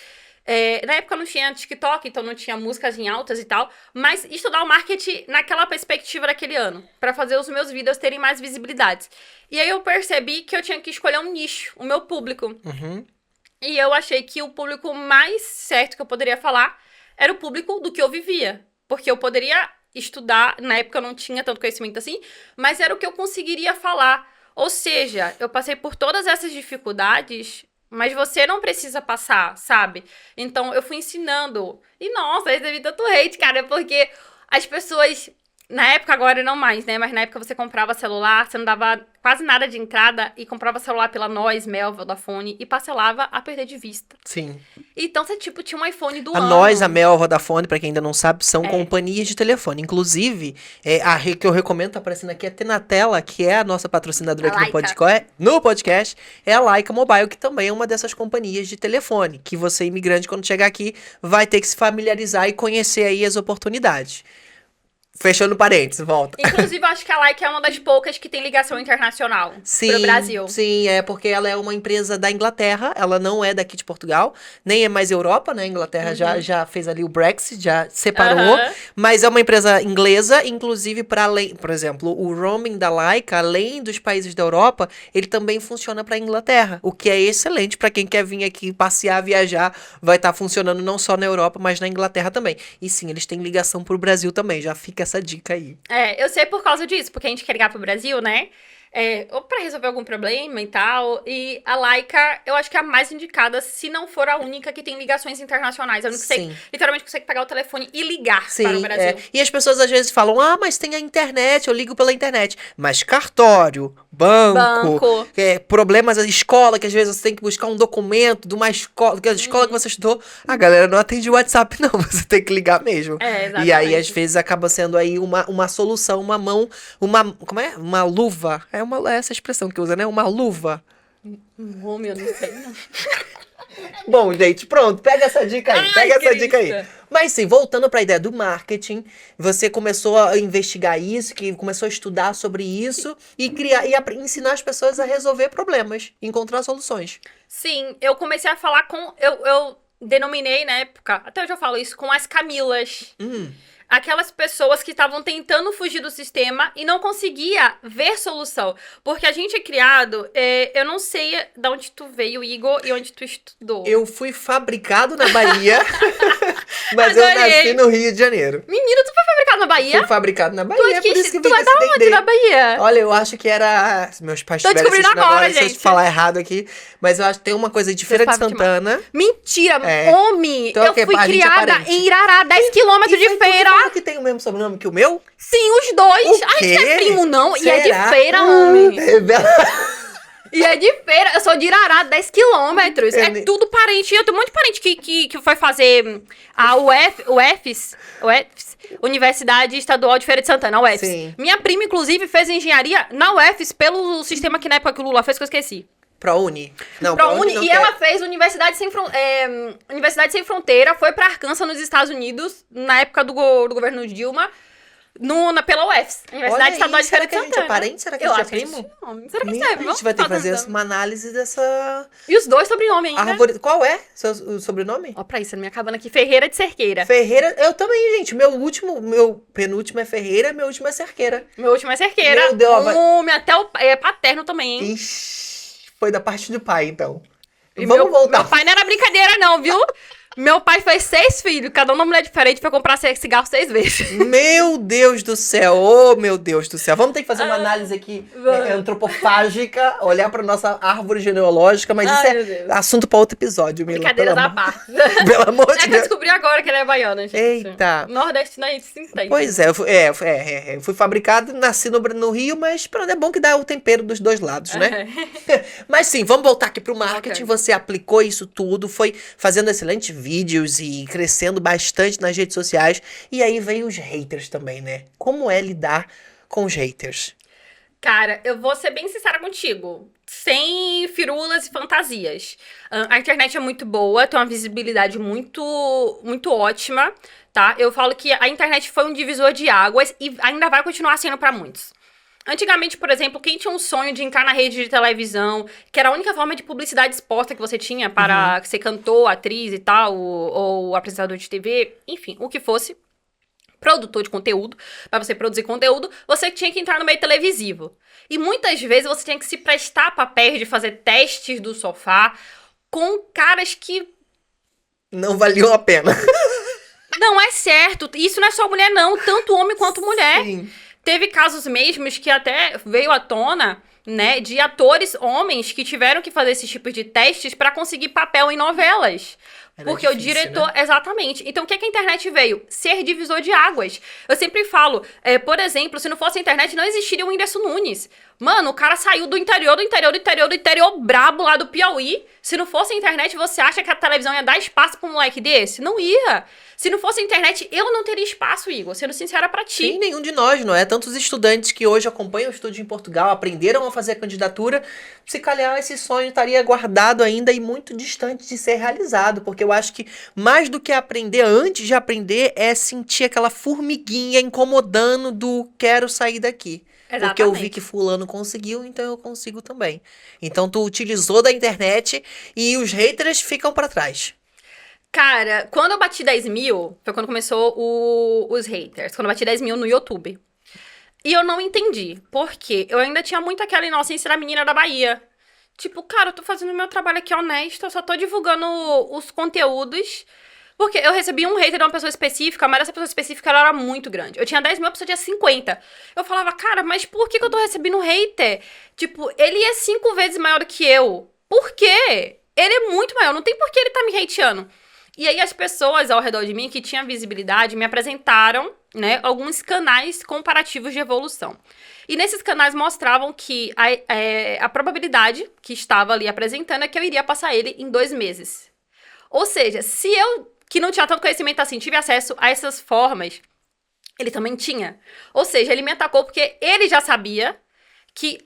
Na época não tinha TikTok, então não tinha músicas em altas e tal, mas estudar o marketing naquela perspectiva daquele ano, pra fazer os meus vídeos terem mais visibilidade. E aí eu percebi que eu tinha que escolher um nicho, o meu público. Uhum. E eu achei que o público mais certo que eu poderia falar era o público do que eu vivia, porque eu poderia estudar, na época eu não tinha tanto conhecimento assim, mas era o que eu conseguiria falar. Ou seja, eu passei por todas essas dificuldades, mas você não precisa passar, sabe? Então, eu fui ensinando. E, nossa, eu recebi tanto hate, cara, porque as pessoas... Na época, agora não mais, né? Mas na época você comprava celular, você não dava quase nada de entrada e comprava celular pela Nós, Mel, Vodafone e parcelava a perder de vista. Sim. Então, você, tipo, tinha um iPhone do A ano. Nós, a Mel, a Vodafone, pra quem ainda não sabe, são companhias de telefone. Inclusive, a que eu recomendo, tá aparecendo aqui, é Tenatela, que é a nossa patrocinadora aqui no podcast, é a Laika Mobile, que também é uma dessas companhias de telefone, que você, imigrante, quando chegar aqui, vai ter que se familiarizar e conhecer aí as oportunidades. Fechando parênteses, volta. Inclusive, eu acho que a Laika é uma das poucas que tem ligação internacional pro Brasil. Sim, porque ela é uma empresa da Inglaterra, ela não é daqui de Portugal, nem é mais Europa, né? A Inglaterra já fez ali o Brexit, já separou, mas é uma empresa inglesa, inclusive para além, por exemplo, o roaming da Laika, além dos países da Europa, ele também funciona para a Inglaterra, o que é excelente para quem quer vir aqui passear, viajar, vai estar funcionando não só na Europa, mas na Inglaterra também. E sim, eles têm ligação pro Brasil também, já fica essa dica aí. Eu sei por causa disso, porque a gente quer ligar pro Brasil, né? Ou pra resolver algum problema e tal. E a Laika, eu acho que é a mais indicada, se não for a única que tem ligações internacionais. A única que literalmente consegue pegar o telefone e ligar para o Brasil. E as pessoas às vezes falam, mas tem a internet, eu ligo pela internet. Mas cartório, banco. Problemas da escola, que às vezes você tem que buscar um documento de uma escola, que a escola que você estudou, a galera não atende o WhatsApp não, você tem que ligar mesmo. Exatamente. E aí às vezes acaba sendo aí uma solução, uma mão, uma luva, essa expressão que usa, né? Uma luva. Oh, meu Deus, não. Bom, gente, pronto, pega essa dica aí, dica aí. Mas sim, voltando para a ideia do marketing, você começou a investigar isso, que começou a estudar sobre isso e criar e ensinar as pessoas a resolver problemas, encontrar soluções. Sim, eu comecei a falar com... Eu denominei na época, até hoje eu falo isso, com as Camilas. Aquelas pessoas que estavam tentando fugir do sistema e não conseguia ver solução. Porque a gente é criado, eu não sei de onde tu veio, Igor, e onde tu estudou. Eu fui fabricado na Bahia, mas eu Adorei. nasci no Rio de Janeiro. Menino, tu foi fabricado na Bahia? Fui fabricado na Bahia, por isso que eu Tu vim é com da esse onde dendê. na Bahia? Olha, eu acho que era... Meus pais Tô estiverem descobrindo assistindo agora, se eu gente. falar errado aqui, mas eu acho que tem uma coisa de Feira de Seus pais Santana. Mentira, É. homem! Então, eu ok, fui a gente é criada parente. em Irará, 10 quilômetros de E foi tu que feira. falou que tem o mesmo sobrenome que o meu? Sim, os dois. O A gente quê? é primo, não? E é Será? de feira, homem. Revela. E é de feira. Eu sou de Irará, 10 quilômetros. Eu É nem- tudo parente. Eu tenho um monte de parente que foi fazer a UFES, Universidade Estadual de Feira de Santana, a UFES. Sim. Minha prima, inclusive, fez engenharia na UFES pelo sistema que na época que o Lula fez, que eu esqueci. ProUni. Não, ProUni, não e quer. ela fez Universidade Sem Fronteira, foi pra Arkansas, nos Estados Unidos, na época do governo Dilma, pela UFES, Universidade Olha Estadual aí, de será Feira de que a gente Santana. é parente? Será que a Eu gente é acho que primo? não. Será que A é? gente vai ter que fazer uma análise dessa E os dois sobrenomes ainda. árvore. Qual é o sobrenome? Ó, pra isso, na minha cabana aqui, Ferreira de Cerqueira. Ferreira. Eu também, gente. Meu penúltimo é Ferreira, meu último é Cerqueira. Meu último é Cerqueira. Meu Deus, vai- Até o paterno também, hein? Ixi, foi da parte do pai, então. E Vamos voltar. Meu pai não era brincadeira, não, viu? Meu pai fez 6 filhos, cada uma mulher diferente, foi comprar cigarro 6 vezes. Meu Deus do céu, oh meu Deus do céu. Vamos ter que fazer uma análise aqui vamos. antropofágica, olhar pra nossa árvore genealógica, mas Ai, meu isso é Deus. assunto pra outro episódio, Mila. Brincadeira pelo da amor- parte. Pelo amor É de que eu Deus. descobri agora que ele é baiana, gente. Eita. Nordestino a gente se entende. Pois é, eu fui fabricado, nasci no Rio, mas pronto, é bom que dá o tempero dos dois lados, né? Mas sim, vamos voltar aqui pro marketing. Ok. Você aplicou isso tudo, foi fazendo excelentes vídeos e crescendo bastante nas redes sociais. E aí veio os haters também, né? Como é lidar com os haters? Cara, eu vou ser bem sincera contigo. Sem firulas e fantasias. A internet é muito boa, tem uma visibilidade muito, muito ótima, tá? Eu falo que a internet foi um divisor de águas e ainda vai continuar sendo pra muitos. Antigamente, por exemplo, quem tinha um sonho de entrar na rede de televisão, que era a única forma de publicidade exposta que você tinha para ser cantor, atriz e tal, ou apresentador de TV, enfim, o que fosse, produtor de conteúdo, para você produzir conteúdo, você tinha que entrar no meio televisivo. E muitas vezes você tinha que se prestar papéis de fazer testes do sofá com caras que Não valeu a pena. não é certo. Isso não é só mulher, não. Tanto homem quanto mulher. Sim. Teve casos mesmos que até veio à tona, né, de atores homens que tiveram que fazer esses tipos de testes pra conseguir papel em novelas. Era Porque o difícil, diretor... né? Exatamente. Então, o que a internet veio? Ser divisor de águas. Eu sempre falo, por exemplo, se não fosse a internet, não existiria o Whindersson Nunes. Mano, o cara saiu do interior brabo lá do Piauí. Se não fosse a internet, você acha que a televisão ia dar espaço pra um moleque desse? Não ia. Se não fosse a internet, eu não teria espaço, Igor. Sendo sincera pra ti. Sim, nenhum de nós, não é? Tantos estudantes que hoje acompanham o estúdio em Portugal, aprenderam a fazer a candidatura, se calhar esse sonho estaria guardado ainda e muito distante de ser realizado, porque eu acho que mais do que aprender, antes de aprender, é sentir aquela formiguinha incomodando do quero sair daqui. Porque eu vi que fulano conseguiu, então eu consigo também. Então tu utilizou da internet e os haters ficam pra trás. Cara, quando eu bati 10 mil, foi quando começou os haters. Quando eu bati 10 mil no YouTube. E eu não entendi. Por quê? Eu ainda tinha muito aquela inocência da menina da Bahia. Tipo, cara, eu tô fazendo o meu trabalho aqui honesto, eu só tô divulgando os conteúdos. Porque eu recebi um hater de uma pessoa específica, mas essa pessoa específica ela era muito grande. Eu tinha 10 mil, a pessoa tinha 50. Eu falava, cara, mas por que eu tô recebendo um hater? Tipo, ele é 5 vezes maior do que eu. Por quê? Ele é muito maior, não tem por que ele tá me hateando. E aí as pessoas ao redor de mim que tinham visibilidade me apresentaram, né, alguns canais comparativos de evolução. E nesses canais mostravam que a probabilidade que estava ali apresentando é que eu iria passar ele em 2 meses. Ou seja, se eu, que não tinha tanto conhecimento assim, tive acesso a essas formas, ele também tinha. Ou seja, ele me atacou porque ele já sabia que,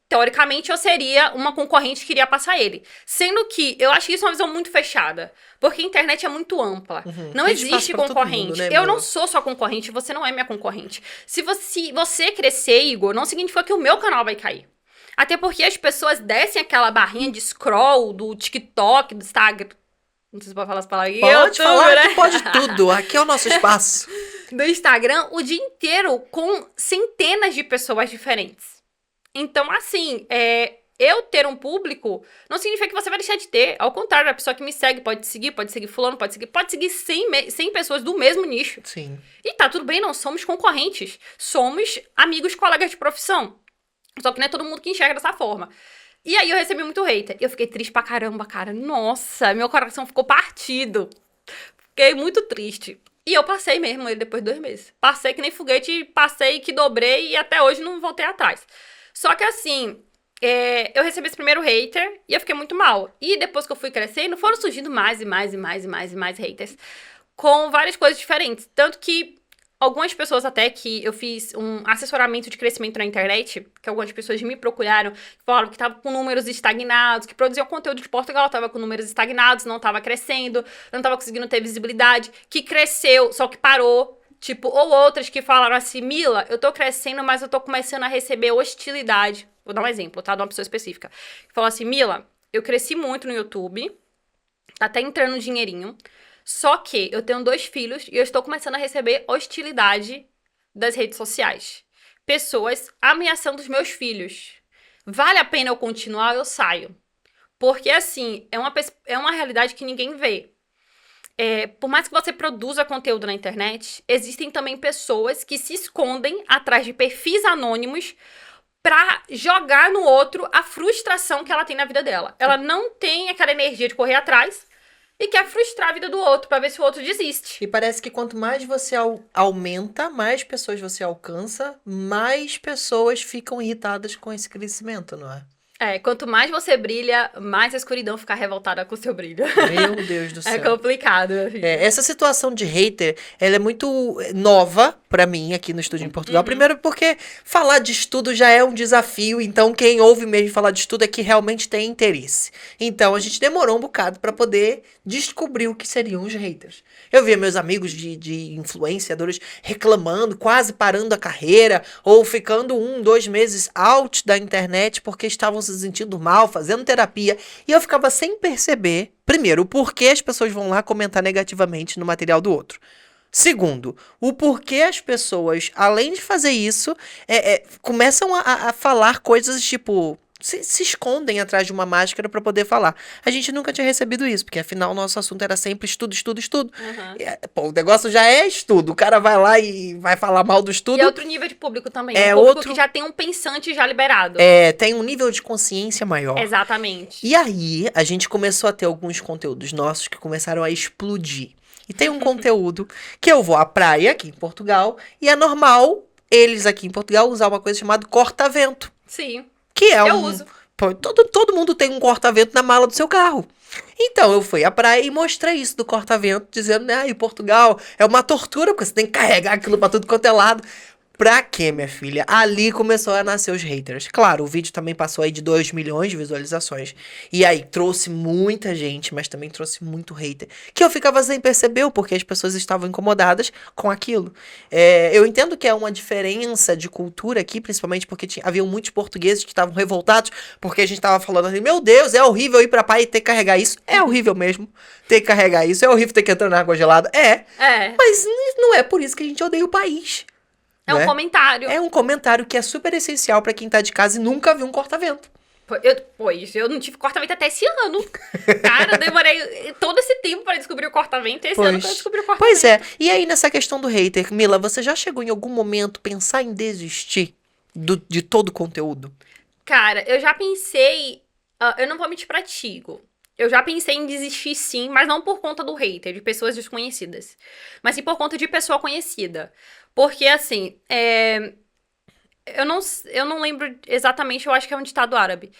teoricamente, eu seria uma concorrente que iria passar ele. Sendo que eu acho isso uma visão muito fechada. Porque a internet é muito ampla. Não Tem espaço existe pra todo concorrente. mundo, né, Eu Mila? não sou sua concorrente, você não é minha concorrente. Se você crescer, Igor, não significa que o meu canal vai cair. Até porque as pessoas descem aquela barrinha de scroll do TikTok, do Instagram. não sei se pode falar as palavras aqui. Pode YouTube, falar né? que pode tudo. Aqui é o nosso espaço. Do Instagram o dia inteiro com centenas de pessoas diferentes. Então, assim, eu ter um público não significa que você vai deixar de ter. Ao contrário, a pessoa que me segue pode seguir fulano, pode seguir 100 pessoas do mesmo nicho. Sim. E tá tudo bem, não somos concorrentes. Somos amigos, colegas de profissão. Só que não é todo mundo que enxerga dessa forma. E aí eu recebi muito hater. Eu fiquei triste pra caramba, cara. Nossa, meu coração ficou partido. Fiquei muito triste. E eu passei mesmo ele depois de 2 meses. Passei que nem foguete, passei que dobrei e até hoje não voltei atrás. Só que assim, eu recebi esse primeiro hater e eu fiquei muito mal. E depois que eu fui crescendo, foram surgindo mais haters. Com várias coisas diferentes. Tanto que algumas pessoas até que eu fiz um assessoramento de crescimento na internet, que algumas pessoas me procuraram, falaram que estavam com números estagnados, que produziam conteúdo de Portugal, estava com números estagnados, não estava crescendo, não estava conseguindo ter visibilidade, que cresceu, só que parou. Tipo, ou outras que falaram assim, Mila, eu tô crescendo, mas eu tô começando a receber hostilidade. Vou dar um exemplo, tá? De uma pessoa específica. Que falou assim, Mila, eu cresci muito no YouTube, tá até entrando um dinheirinho, só que eu tenho 2 filhos e eu estou começando a receber hostilidade das redes sociais. Pessoas ameaçando os meus filhos. Vale a pena eu continuar ou eu saio? Porque, assim, é uma realidade que ninguém vê. Por mais que você produza conteúdo na internet, existem também pessoas que se escondem atrás de perfis anônimos pra jogar no outro a frustração que ela tem na vida dela. Ela não tem aquela energia de correr atrás e quer frustrar a vida do outro pra ver se o outro desiste. E parece que quanto mais você aumenta, mais pessoas você alcança, mais pessoas ficam irritadas com esse crescimento, não é? Quanto mais você brilha, mais a escuridão fica revoltada com o seu brilho. Meu Deus do céu. É complicado. Essa situação de hater, ela é muito nova pra mim aqui no estúdio em Portugal. Primeiro porque falar de estudo já é um desafio, então quem ouve mesmo falar de estudo é que realmente tem interesse. Então a gente demorou um bocado pra poder descobrir o que seriam os haters. Eu via meus amigos de influenciadores reclamando, quase parando a carreira, ou ficando 1, 2 meses out da internet porque estavam se sentindo mal, fazendo terapia, e eu ficava sem perceber, primeiro, o porquê as pessoas vão lá comentar negativamente no material do outro. Segundo, o porquê as pessoas, além de fazer isso, começam a falar coisas tipo... Se escondem atrás de uma máscara pra poder falar. A gente nunca tinha recebido isso, porque afinal o nosso assunto era sempre estudo, estudo, estudo. Uhum. O negócio já é estudo. O cara vai lá e vai falar mal do estudo. E é outro nível de público também. É um público outro... que já tem um pensante já liberado. Tem um nível de consciência maior. Exatamente. E aí, a gente começou a ter alguns conteúdos nossos que começaram a explodir. E tem um conteúdo que eu vou à praia aqui em Portugal, e é normal eles aqui em Portugal usar uma coisa chamada corta-vento. Sim. Que é eu uso. Todo mundo tem um corta-vento na mala do seu carro. Então, eu fui à praia e mostrei isso do corta-vento, dizendo, né, em Portugal é uma tortura, porque você tem que carregar aquilo pra tudo quanto é lado. Pra quê, minha filha? Ali começou a nascer os haters. Claro, o vídeo também passou aí de 2 milhões de visualizações. E aí trouxe muita gente, mas também trouxe muito hater. Que eu ficava sem perceber, porque as pessoas estavam incomodadas com aquilo. Eu entendo que é uma diferença de cultura aqui, principalmente porque haviam muitos portugueses que estavam revoltados, porque a gente tava falando assim, meu Deus, é horrível ir pra praia e ter que carregar isso. É horrível mesmo ter que carregar isso. É horrível ter que entrar na água gelada. Mas não é por isso que a gente odeia o país. É um comentário. É um comentário que é super essencial pra quem tá de casa e nunca viu um corta-vento. Eu não tive corta-vento até esse ano. Cara, eu demorei todo esse tempo pra descobrir o corta-vento. Esse ano que eu descobri o corta-vento. Pois é. E aí, nessa questão do hater, Mila, você já chegou em algum momento pensar em desistir de todo o conteúdo? Cara, eu já pensei... eu não vou mentir pra ti, Igor. Eu já pensei em desistir sim, mas não por conta do hater, de pessoas desconhecidas. Mas sim por conta de pessoa conhecida. Porque, assim, eu não lembro exatamente, eu acho que é um ditado árabe.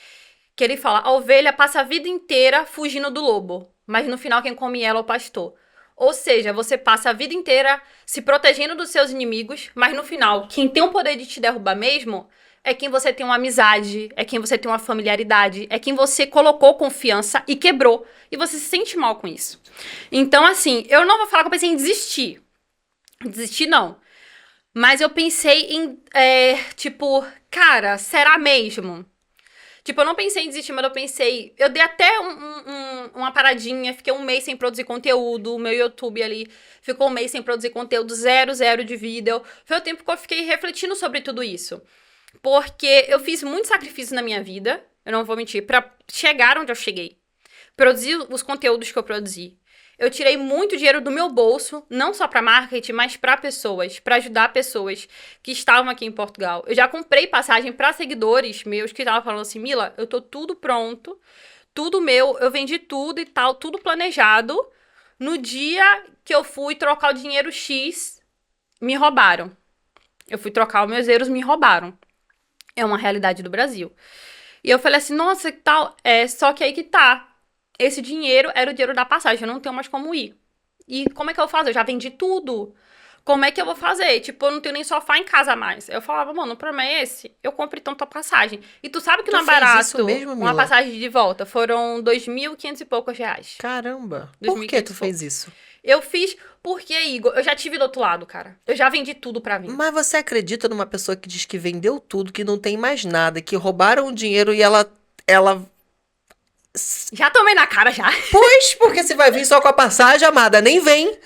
Que ele fala, a ovelha passa a vida inteira fugindo do lobo, mas no final quem come ela é o pastor. Ou seja, você passa a vida inteira se protegendo dos seus inimigos, mas no final, quem tem o poder de te derrubar mesmo... é quem você tem uma amizade, é quem você tem uma familiaridade, é quem você colocou confiança e quebrou. E você se sente mal com isso. Então, assim, eu não vou falar que eu pensei em desistir. Desistir, não. Mas eu pensei em, cara, será mesmo? Tipo, eu não pensei em desistir, mas eu pensei... Eu dei até uma paradinha, fiquei um mês sem produzir conteúdo, o meu YouTube ali ficou um mês sem produzir conteúdo, zero de vídeo. Foi o tempo que eu fiquei refletindo sobre tudo isso. Porque eu fiz muito sacrifício na minha vida, eu não vou mentir, pra chegar onde eu cheguei. Produzir os conteúdos que eu produzi. Eu tirei muito dinheiro do meu bolso, não só pra marketing, mas pra pessoas, pra ajudar pessoas que estavam aqui em Portugal. Eu já comprei passagem pra seguidores meus que estavam falando assim, Mila, eu tô tudo pronto, tudo meu, eu vendi tudo e tal, tudo planejado. No dia que eu fui trocar o dinheiro X, me roubaram. Eu fui trocar os meus euros, me roubaram. É uma realidade do Brasil. E eu falei assim, nossa, que tal? Só que aí que tá. Esse dinheiro era o dinheiro da passagem, eu não tenho mais como ir. E como é que eu faço? Eu já vendi tudo. Como é que eu vou fazer? Tipo, eu não tenho nem sofá em casa mais. Eu falava, mano, o problema é esse. Eu compro então tua passagem. E tu sabe que não é barato isso mesmo, Mila? uma passagem de volta. Foram 2.500 e poucos reais. Caramba. 2.500 Por que tu fez isso? Eu fiz porque, Igor, eu já tive do outro lado, cara. Eu já vendi tudo pra mim. Mas você acredita numa pessoa que diz que vendeu tudo, que não tem mais nada, que roubaram o dinheiro e ela... Já tomei na cara, já. Pois, porque se vai vir só com a passagem, amada, nem vem.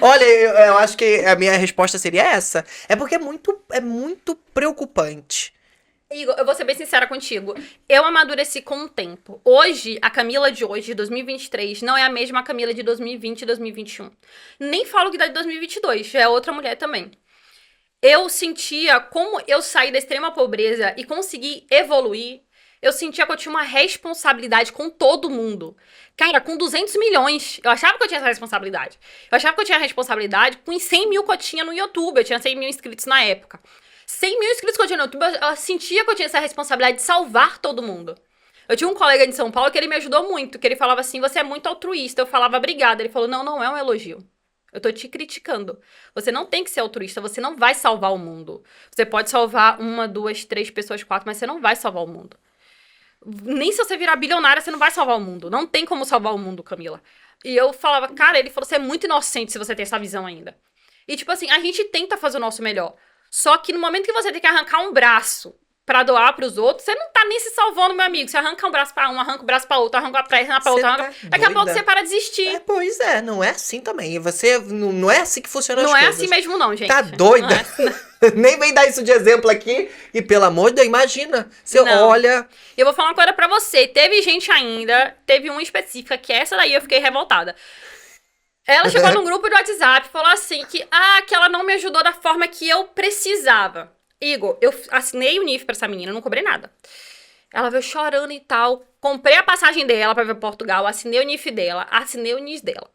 Olha, eu acho que a minha resposta seria essa. É porque é muito preocupante. Igor, eu vou ser bem sincera contigo. Eu amadureci com o tempo. Hoje, a Camila de hoje, de 2023, não é a mesma Camila de 2020 e 2021. Nem falo que da de 2022, já é outra mulher também. Eu sentia como eu saí da extrema pobreza e consegui evoluir. Eu sentia que eu tinha uma responsabilidade com todo mundo. Cara, com 200 milhões, eu achava que eu tinha essa responsabilidade. Eu achava que eu tinha responsabilidade com os 100 mil que eu tinha no YouTube. Eu tinha 100 mil inscritos na época. 100 mil inscritos que eu tinha no YouTube, eu sentia que eu tinha essa responsabilidade de salvar todo mundo. Eu tinha um colega de São Paulo que ele me ajudou muito, que ele falava assim, você é muito altruísta. Eu falava, obrigada. Ele falou, não, não é um elogio. Eu tô te criticando. Você não tem que ser altruísta, você não vai salvar o mundo. Você pode salvar 1, 2, 3 pessoas, 4, mas você não vai salvar o mundo. Nem se você virar bilionária, você não vai salvar o mundo. Não tem como salvar o mundo, Camila. E eu falava, cara, ele falou, você é muito inocente se você tem essa visão ainda. E tipo assim, a gente tenta fazer o nosso melhor. Só que no momento que você tem que arrancar um braço pra doar pros outros, você não tá nem se salvando, meu amigo. Você arranca um braço pra um, arranca o braço pra outro, arranca a perna pra outra. Daqui a pouco você para de desistir. Pois é, não é assim também. Você não é assim que funciona as coisas. Não é assim mesmo não, gente. Tá doida? Não é assim, não. Nem vem dar isso de exemplo aqui. E pelo amor de Deus, imagina. Você olha... Eu vou falar uma coisa pra você. Teve gente ainda, teve uma específica, que essa daí eu fiquei revoltada. Ela chegou num grupo de WhatsApp e falou assim que ela não me ajudou da forma que eu precisava. Igor, eu assinei o NIF pra essa menina, não cobrei nada. Ela veio chorando e tal. Comprei a passagem dela pra ver Portugal, assinei o NIF dela, assinei o NIS dela.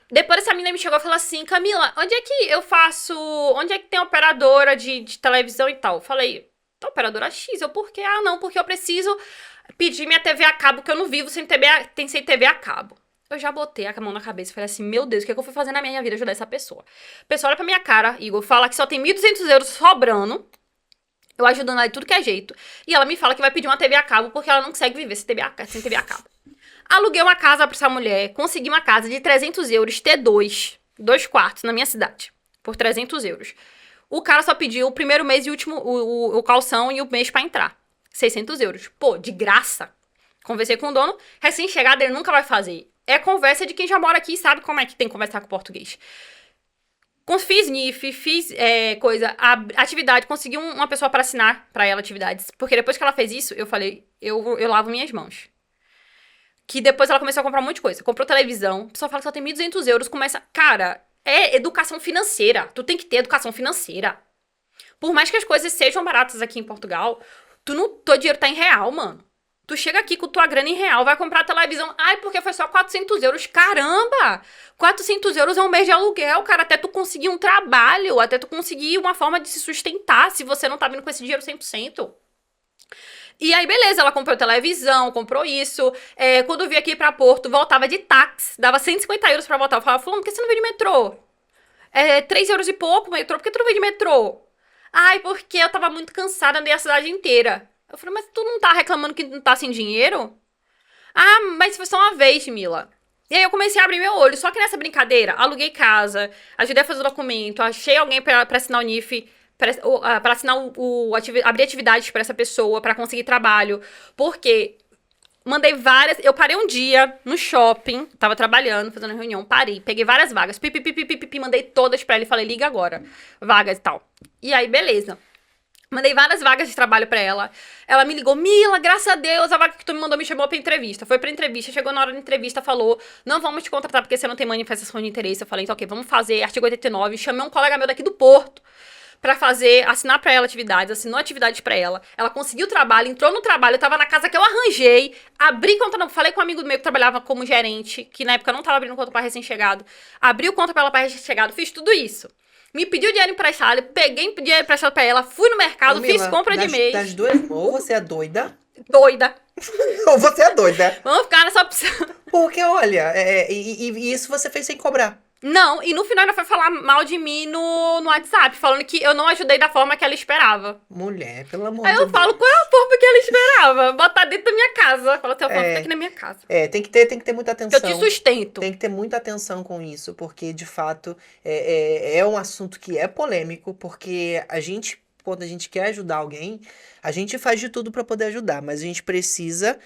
Depois essa menina me chegou e falou assim, Camila, onde é que eu faço... Onde é que tem operadora de televisão e tal? Eu falei, operadora X. Eu, por quê? Não, porque eu preciso pedir minha TV a cabo, que eu não vivo sem TV a cabo. Eu já botei a mão na cabeça e falei assim, meu Deus, o que é que eu fui fazer na minha vida ajudar essa pessoa? A pessoa olha pra minha cara, Igor, fala que só tem 1.200 euros sobrando, eu ajudando ela de tudo que é jeito, e ela me fala que vai pedir uma TV a cabo porque ela não consegue viver sem TV a cabo. Aluguei uma casa pra essa mulher, consegui uma casa de 300 euros, T2, 2 quartos na minha cidade, por 300 euros. O cara só pediu o primeiro mês e o calção e o mês pra entrar, 600 euros. Pô, de graça. Conversei com o dono, recém-chegado ele nunca vai fazer. É conversa de quem já mora aqui e sabe como é que tem que conversar com o português. Fiz NIF, fiz atividade, consegui uma pessoa para assinar para ela atividades. Porque depois que ela fez isso, eu falei, eu lavo minhas mãos. Que depois ela começou a comprar um monte de coisa. Comprou televisão, a pessoa fala que só tem 1.200 euros, começa... Cara, é educação financeira. Tu tem que ter educação financeira. Por mais que as coisas sejam baratas aqui em Portugal, teu dinheiro tá em real, mano. Tu chega aqui com tua grana em real, vai comprar televisão. Ai, porque foi só 400 euros. Caramba! 400 euros é um mês de aluguel, cara. Até tu conseguir um trabalho, até tu conseguir uma forma de se sustentar, se você não tá vindo com esse dinheiro 100%. E aí, beleza, ela comprou televisão, comprou isso. Quando eu vim aqui pra Porto, voltava de táxi. Dava 150 euros pra voltar. Eu falava, fulano, por que você não veio de metrô? 3 euros e pouco metrô. Por que tu não veio de metrô? Ai, porque eu tava muito cansada, andei a cidade inteira. Eu falei, mas tu não tá reclamando que não tá sem dinheiro? Mas foi só uma vez, Mila. E aí eu comecei a abrir meu olho. Só que nessa brincadeira, aluguei casa, ajudei a fazer o documento, achei alguém pra assinar o NIF. pra assinar abrir atividades pra essa pessoa, pra conseguir trabalho. Porque mandei várias. Eu parei um dia no shopping, tava trabalhando, fazendo reunião, parei, peguei várias vagas, mandei todas pra ela e falei, liga agora. Vagas e tal. E aí, beleza. Mandei várias vagas de trabalho pra ela. Ela me ligou, Mila, graças a Deus, a vaga que tu me mandou me chamou pra entrevista. Foi pra entrevista, chegou na hora da entrevista, falou, não vamos te contratar porque você não tem manifestação de interesse. Eu falei, então ok, vamos fazer artigo 89. Chamei um colega meu daqui do Porto pra assinar pra ela atividades, assinou atividades pra ela. Ela conseguiu trabalho, entrou no trabalho, eu tava na casa que eu arranjei, abri conta, não, falei com um amigo meu que trabalhava como gerente, que na época eu não tava abrindo conta pra recém-chegado, abri conta pra ela pra recém-chegado, fiz tudo isso. Me pediu dinheiro emprestado, peguei dinheiro emprestado pra ela, fui no mercado, fiz compra de mês. Das duas, ou você é doida, Doida. ou você é doida. Vamos ficar nessa opção. Porque, olha, e isso você fez sem cobrar. Não, e no final ela foi falar mal de mim no WhatsApp, falando que eu não ajudei da forma que ela esperava. Mulher, pelo amor Aí de eu Deus. falo, qual é a forma que ela esperava? Botar dentro da minha casa. Fala, tem uma forma aqui na minha casa. Tem que ter muita atenção. Que eu te sustento. Tem que ter muita atenção com isso, porque, de fato, é um assunto que é polêmico, porque quando a gente quer ajudar alguém, a gente faz de tudo pra poder ajudar, mas a gente precisa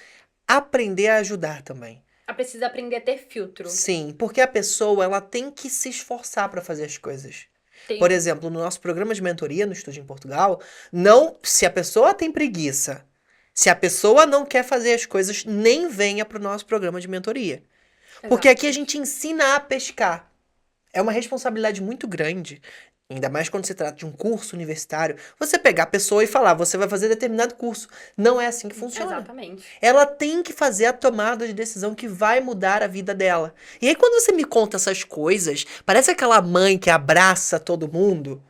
aprender a ajudar também. Ela precisa aprender a ter filtro. Sim, porque a pessoa, ela tem que se esforçar pra fazer as coisas. Tem. Por exemplo, no nosso programa de mentoria no Estúdio em Portugal, se a pessoa tem preguiça, se a pessoa não quer fazer as coisas, nem venha pro nosso programa de mentoria. Porque aqui a gente ensina a pescar. É uma responsabilidade muito grande, ainda mais quando se trata de um curso universitário, você pegar a pessoa e falar, você vai fazer determinado curso. Não é assim que funciona. Exatamente. Ela tem que fazer a tomada de decisão que vai mudar a vida dela. E aí, quando você me conta essas coisas, parece aquela mãe que abraça todo mundo.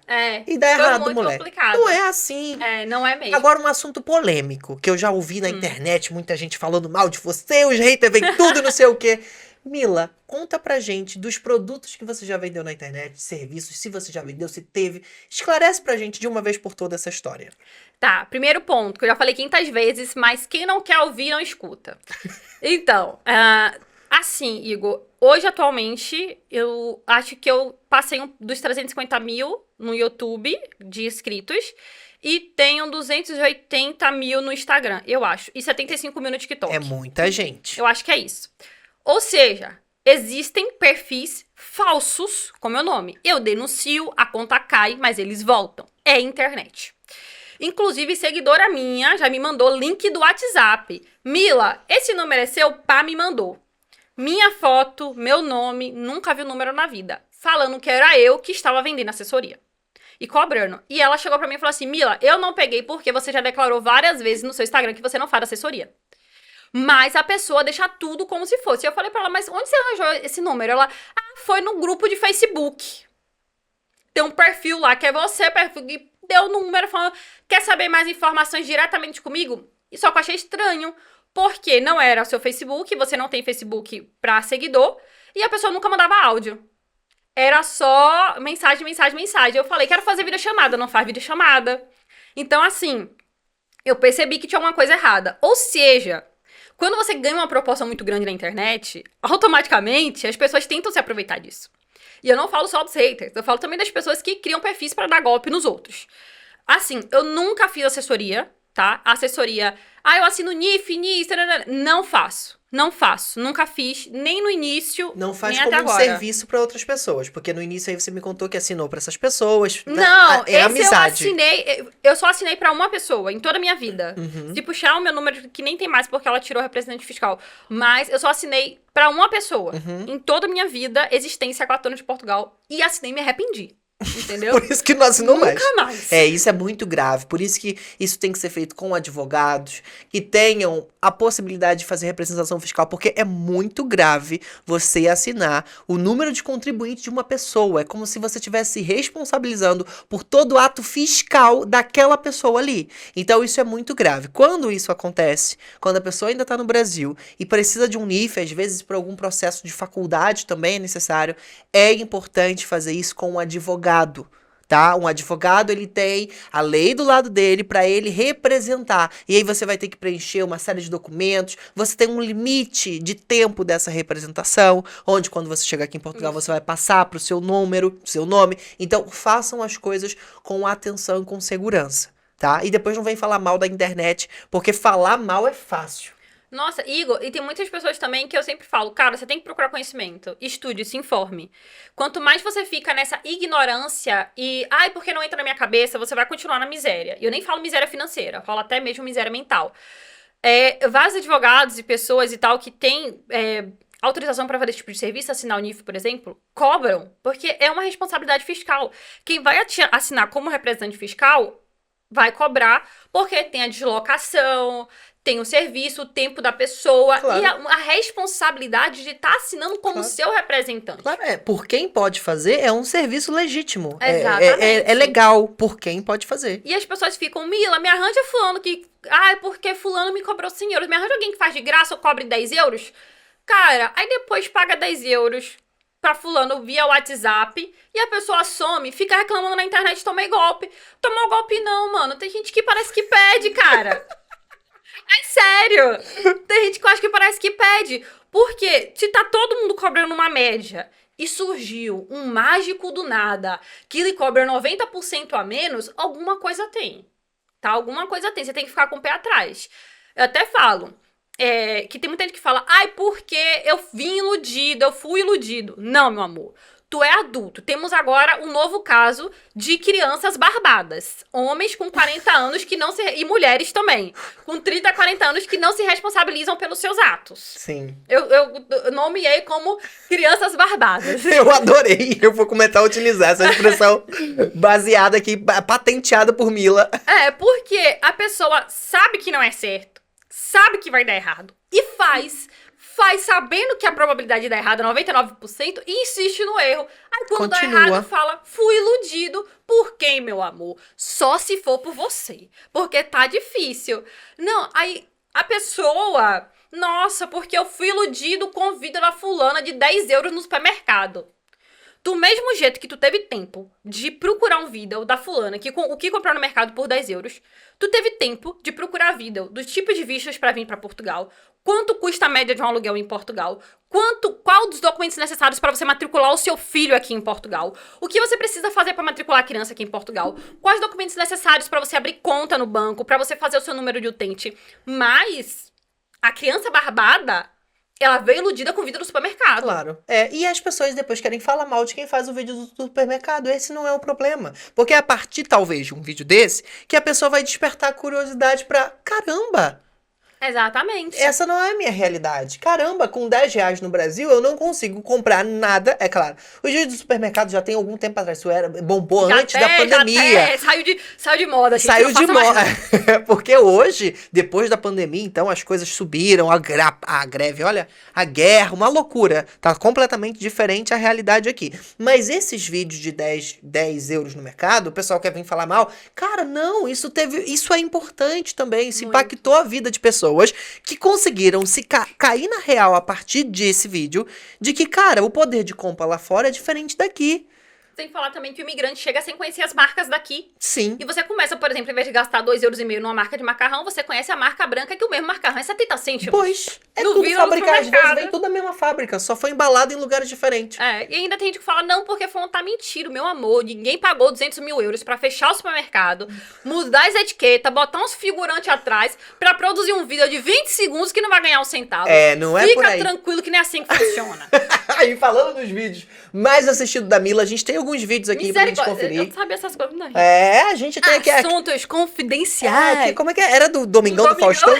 E dá foi errado, muito moleque. complicado. Não é assim. Não é mesmo. Agora, um assunto polêmico, que eu já ouvi na internet, muita gente falando mal de você, os haters vêm tudo, não sei o quê. Mila, conta pra gente dos produtos que você já vendeu na internet, serviços, se você já vendeu, se teve. Esclarece pra gente de uma vez por toda essa história. Tá, primeiro ponto, que eu já falei 500 vezes, mas quem não quer ouvir, não escuta. Então, assim, Igor, hoje, atualmente, eu acho que eu passei dos 350 mil no YouTube de inscritos e tenho 280 mil no Instagram, eu acho, e 75 mil no TikTok. É muita gente. Eu acho que é isso. Ou seja, existem perfis falsos com meu nome. Eu denuncio, a conta cai, mas eles voltam. É internet. Inclusive, seguidora minha já me mandou link do WhatsApp. Mila, esse número é seu? Pá, me mandou. Minha foto, meu nome, nunca vi o número na vida. Falando que era eu que estava vendendo assessoria. E cobrando. E ela chegou pra mim e falou assim, Mila, eu não peguei porque você já declarou várias vezes no seu Instagram que você não faz assessoria. Mas a pessoa deixa tudo como se fosse. E eu falei pra ela, mas onde você arranjou esse número? Ela, foi no grupo de Facebook. Tem um perfil lá, que é você, perfil, e deu o número, falando, quer saber mais informações diretamente comigo? E só que eu achei estranho, porque não era o seu Facebook, você não tem Facebook pra seguidor, e a pessoa nunca mandava áudio. Era só mensagem. Eu falei, quero fazer videochamada, não faz videochamada. Então, assim, eu percebi que tinha alguma coisa errada. Ou seja, quando você ganha uma proposta muito grande na internet, automaticamente as pessoas tentam se aproveitar disso. E eu não falo só dos haters, eu falo também das pessoas que criam perfis para dar golpe nos outros. Assim, eu nunca fiz assessoria, tá? Assessoria, eu assino NIF, NIS, não faço. Não faço, nunca fiz, nem no início, não faz nem como até um agora. serviço para outras pessoas, porque no início aí você me contou que assinou para essas pessoas. Não, é amizade. eu só assinei pra uma pessoa em toda a minha vida. Se puxar o meu número, que nem tem mais porque ela tirou o representante fiscal, mas eu só assinei pra uma pessoa em toda a minha vida, existência com a Tona de Portugal, e assinei e me arrependi. Entendeu? Por isso que não assinou mais. Nunca mais. Isso é muito grave. Por isso que isso tem que ser feito com advogados que tenham a possibilidade de fazer representação fiscal, porque é muito grave você assinar o número de contribuinte de uma pessoa. É como se você estivesse se responsabilizando por todo o ato fiscal daquela pessoa ali. Então isso é muito grave. Quando isso acontece, quando a pessoa ainda está no Brasil e precisa de um NIF, às vezes por algum processo de faculdade também é necessário, é importante fazer isso com um advogado. tá? Um advogado, ele tem a lei do lado dele para ele representar. E aí você vai ter que preencher uma série de documentos. Você tem um limite de tempo dessa representação, onde quando você chegar aqui em Portugal, você vai passar pro seu número, seu nome. Então, façam as coisas com atenção e com segurança, tá? E depois não vem falar mal da internet, porque falar mal é fácil. Nossa, Igor, e tem muitas pessoas também que eu sempre falo, cara, você tem que procurar conhecimento, estude, se informe. Quanto mais você fica nessa ignorância e, ai, porque não entra na minha cabeça, você vai continuar na miséria. E eu nem falo miséria financeira, eu falo até mesmo miséria mental. Vários advogados e pessoas e tal que têm autorização para fazer esse tipo de serviço, assinar o NIF, por exemplo, cobram, porque é uma responsabilidade fiscal. Quem vai assinar como representante fiscal vai cobrar, porque tem a deslocação, tem o serviço, o tempo da pessoa, Claro. e a responsabilidade de estar assinando como Claro. seu representante. Claro, por quem pode fazer é um serviço legítimo. Exatamente. É legal por quem pode fazer. E as pessoas ficam, Mila, me arranja fulano que... Ah, porque fulano me cobrou 100 euros. Me arranja alguém que faz de graça ou cobre 10 euros? Cara, aí depois paga 10 euros pra fulano via WhatsApp e a pessoa some, fica reclamando na internet, tomei golpe. Tomou golpe não, mano. Tem gente que parece que pede, cara. É sério. Tem gente que eu acho que parece que pede. Porque se tá todo mundo cobrando uma média e surgiu um mágico do nada que lhe cobra 90% a menos, alguma coisa tem. Tá? Alguma coisa tem. Você tem que ficar com o pé atrás. Eu até falo que tem muita gente que fala, ai, porque eu vim iludido, eu fui iludido. Não, meu amor. Tu é adulto. Temos agora um novo caso de crianças barbadas. Homens com 40 anos que não se... E mulheres também. Com 30, 40 anos que não se responsabilizam pelos seus atos. Sim. Eu nomeei como crianças barbadas. Eu adorei. Eu vou começar a utilizar essa expressão baseada aqui, patenteada por Mila. Porque a pessoa sabe que não é certo, sabe que vai dar errado e faz sabendo que a probabilidade de dar errado é 99% e insiste no erro. Aí quando dá Continua. errado, fala, fui iludido. Por quem, meu amor? Só se for por você. Porque tá difícil. Não, aí a pessoa... Nossa, porque eu fui iludido com o vídeo da fulana de 10 euros no supermercado. Do mesmo jeito que tu teve tempo de procurar um vídeo da fulana, o que comprou no mercado por 10 euros, tu teve tempo de procurar vídeo dos tipos de vistos pra vir pra Portugal, quanto custa a média de um aluguel em Portugal, qual dos documentos necessários para você matricular o seu filho aqui em Portugal, o que você precisa fazer para matricular a criança aqui em Portugal, quais documentos necessários para você abrir conta no banco, para você fazer o seu número de utente. Mas a criança barbada, ela veio iludida com o vídeo do supermercado. Claro. E as pessoas depois querem falar mal de quem faz o vídeo do supermercado. Esse não é o problema. Porque é a partir, talvez, de um vídeo desse, que a pessoa vai despertar curiosidade pra... Caramba! Exatamente. Essa não é a minha realidade. Caramba, com 10 reais no Brasil, eu não consigo comprar nada. É claro, os vídeos do supermercado já tem algum tempo atrás. Isso bombou antes da pandemia. Saiu de moda. Gente, Saiu de moda. moda. Porque hoje, depois da pandemia, então, as coisas subiram, a greve, olha, a guerra, uma loucura. Tá completamente diferente a realidade aqui. Mas esses vídeos de 10 euros no mercado, o pessoal quer vir falar mal. Cara, não, isso é importante também. Isso Muito. impactou a vida de pessoas que conseguiram se cair na real a partir desse vídeo, de que, cara, o poder de compra lá fora é diferente daqui. Sem falar também que o imigrante chega sem conhecer as marcas daqui. Sim. E você começa, por exemplo, em vez de gastar 2,5 euros numa marca de macarrão, você conhece a marca branca, que o mesmo macarrão é 70 cêntimos. Pois, No tudo vira no fabricado, às vezes supermercado. vem tudo da mesma fábrica, só foi embalado em lugares diferentes. E ainda tem gente que fala, não, porque fulano tá mentindo, meu amor, ninguém pagou 200 mil euros pra fechar o supermercado, mudar as etiquetas, botar uns figurantes atrás, pra produzir um vídeo de 20 segundos que não vai ganhar um centavo. Não é por aí. Fica tranquilo que nem é assim que funciona. Aí, falando dos vídeos mais assistidos da Mila, a gente tem alguns vídeos aqui pra gente Eu conferir. não sabia essas coisas, não. A gente tem aqui... Assuntos confidenciais. Como é que é? Era do Domingão do Domingão. Faustão?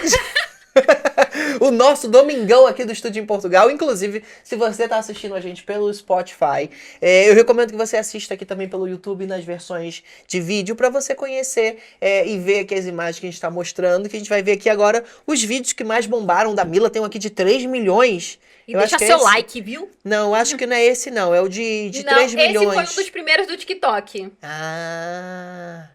O nosso Domingão aqui do Estúdio em Portugal. Inclusive, se você tá assistindo a gente pelo Spotify, eu recomendo que você assista aqui também pelo YouTube nas versões de vídeo pra você conhecer e ver aqui as imagens que a gente tá mostrando, que a gente vai ver aqui agora os vídeos que mais bombaram da Mila. Tem um aqui de 3 milhões. E Eu deixa acho que é seu esse. like, viu? Não, acho que não é esse não. É o de 3 milhões. Esse foi um dos primeiros do TikTok. Ah...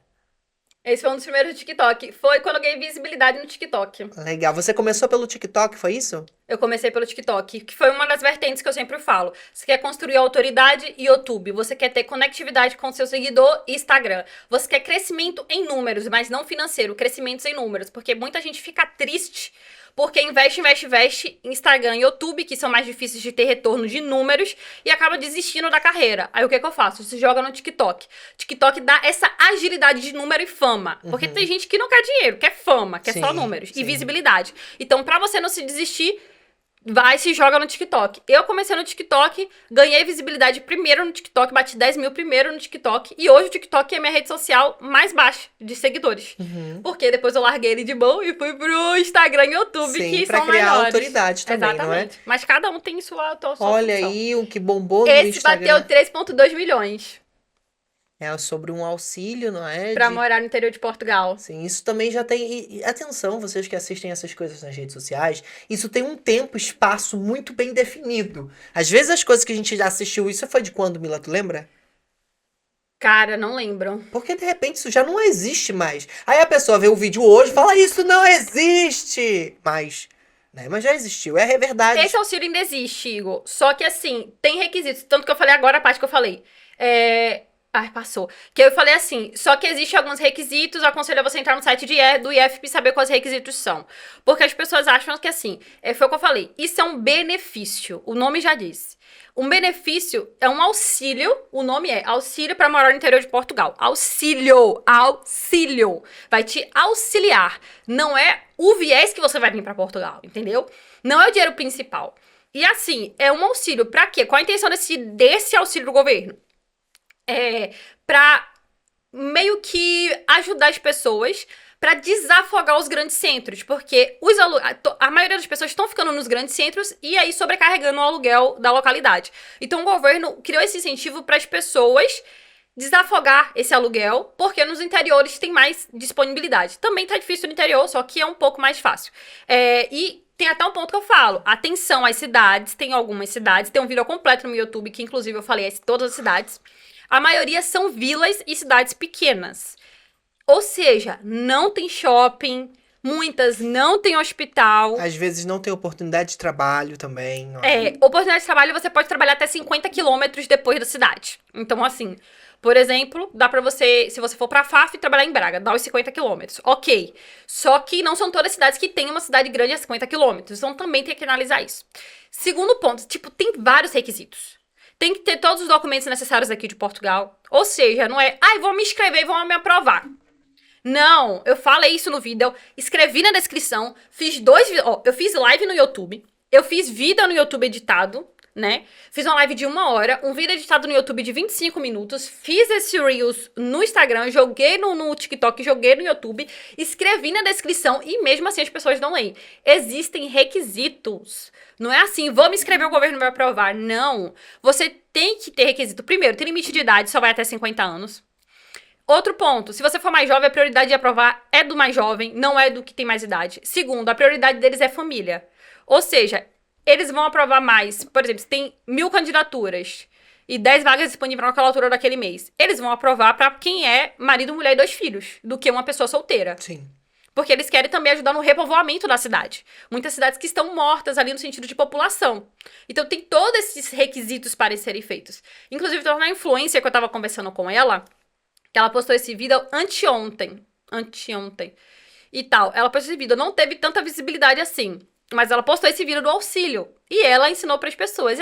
Esse foi um dos primeiros do TikTok. Foi quando eu ganhei visibilidade no TikTok. Legal. Você começou pelo TikTok, foi isso? Eu comecei pelo TikTok, que foi uma das vertentes que eu sempre falo. Você quer construir autoridade, YouTube. Você quer ter conectividade com seu seguidor, Instagram. Você quer crescimento em números, mas não financeiro, crescimentos em números. Porque muita gente fica triste porque investe em Instagram e YouTube, que são mais difíceis de ter retorno de números, e acaba desistindo da carreira. Aí o que eu faço? Você joga no TikTok. TikTok dá essa agilidade de número e fama. Porque tem gente que não quer dinheiro, quer fama, quer só números e visibilidade. Então, pra você não se desistir, vai e se joga no TikTok. Eu comecei no TikTok, ganhei visibilidade primeiro no TikTok, bati 10 mil primeiro no TikTok. E hoje o TikTok é a minha rede social mais baixa de seguidores. Porque depois eu larguei ele de mão e fui pro Instagram e YouTube, que pra são criar maiores. autoridade também, Exatamente. não é? Mas cada um tem sua Olha função. aí o que bombou no Esse Instagram. bateu 3,2 milhões É sobre um auxílio, não é? pra morar no interior de Portugal. Sim, isso também já tem. E atenção, vocês que assistem essas coisas nas redes sociais, isso tem um tempo, espaço muito bem definido. Às vezes as coisas que a gente já assistiu, isso foi de quando, Mila? Tu lembra? Cara, não lembro. Porque de repente isso já não existe mais. Aí a pessoa vê o vídeo hoje e fala: Isso não existe! Mas. Né? Mas já existiu, é verdade. Esse auxílio ainda existe, Igor. Só que assim, tem requisitos. Tanto que eu falei agora a parte que eu falei. Ai, passou. Que eu falei assim, só que existe alguns requisitos, aconselho você entrar no site do IFP e saber quais requisitos são. Porque as pessoas acham que assim, foi o que eu falei, isso é um benefício, o nome já diz. Um benefício é um auxílio, o nome é auxílio para morar no interior de Portugal. Auxílio, auxílio. Vai te auxiliar. Não é o viés que você vai vir para Portugal, entendeu? Não é o dinheiro principal. E assim, é um auxílio para quê? Qual a intenção desse auxílio do governo? Pra meio que ajudar as pessoas pra desafogar os grandes centros, porque a maioria das pessoas estão ficando nos grandes centros e aí sobrecarregando o aluguel da localidade. Então o governo criou esse incentivo para as pessoas desafogar esse aluguel, porque nos interiores tem mais disponibilidade. Também tá difícil no interior, só que é um pouco mais fácil. E tem até um ponto que eu falo, atenção às cidades, tem algumas cidades, tem um vídeo completo no meu YouTube, que inclusive eu falei todas as cidades. A maioria são vilas e cidades pequenas. Ou seja, não tem shopping, muitas não tem hospital. Às vezes não tem oportunidade de trabalho também. Não oportunidade de trabalho você pode trabalhar até 50 quilômetros depois da cidade. Então, assim, por exemplo, dá pra você, se você for pra FAF, trabalhar em Braga, dá os 50 quilômetros. Ok. Só que não são todas as cidades que têm uma cidade grande a 50 quilômetros. Então, também tem que analisar isso. Segundo ponto, tem vários requisitos. Tem que ter todos os documentos necessários aqui de Portugal. Ou seja, não é, vou me inscrever e vão me aprovar. Não, eu falei isso no vídeo, eu escrevi na descrição, eu fiz live no YouTube, eu fiz vídeo no YouTube editado, né? Fiz uma live de 1 hora, um vídeo editado no YouTube de 25 minutos, fiz esse Reels no Instagram, joguei no TikTok, joguei no YouTube, escrevi na descrição e mesmo assim as pessoas não leem. Existem requisitos. Não é assim, vou me inscrever, o governo vai aprovar. Não. Você tem que ter requisito. Primeiro, tem limite de idade, só vai até 50 anos. Outro ponto, se você for mais jovem, a prioridade de aprovar é do mais jovem, não é do que tem mais idade. Segundo, a prioridade deles é família. Ou seja, eles vão aprovar mais. Por exemplo, se tem 1000 candidaturas e 10 vagas disponíveis naquela altura daquele mês, eles vão aprovar para quem é marido, mulher e 2 filhos, do que uma pessoa solteira. Sim. Porque eles querem também ajudar no repovoamento da cidade. Muitas cidades que estão mortas ali no sentido de população. Então tem todos esses requisitos para serem feitos. Inclusive, na influencer que eu tava conversando com ela, que ela postou esse vídeo anteontem. E tal. Ela postou esse vídeo, não teve tanta visibilidade assim. Mas ela postou esse vídeo do auxílio. E ela ensinou pras pessoas.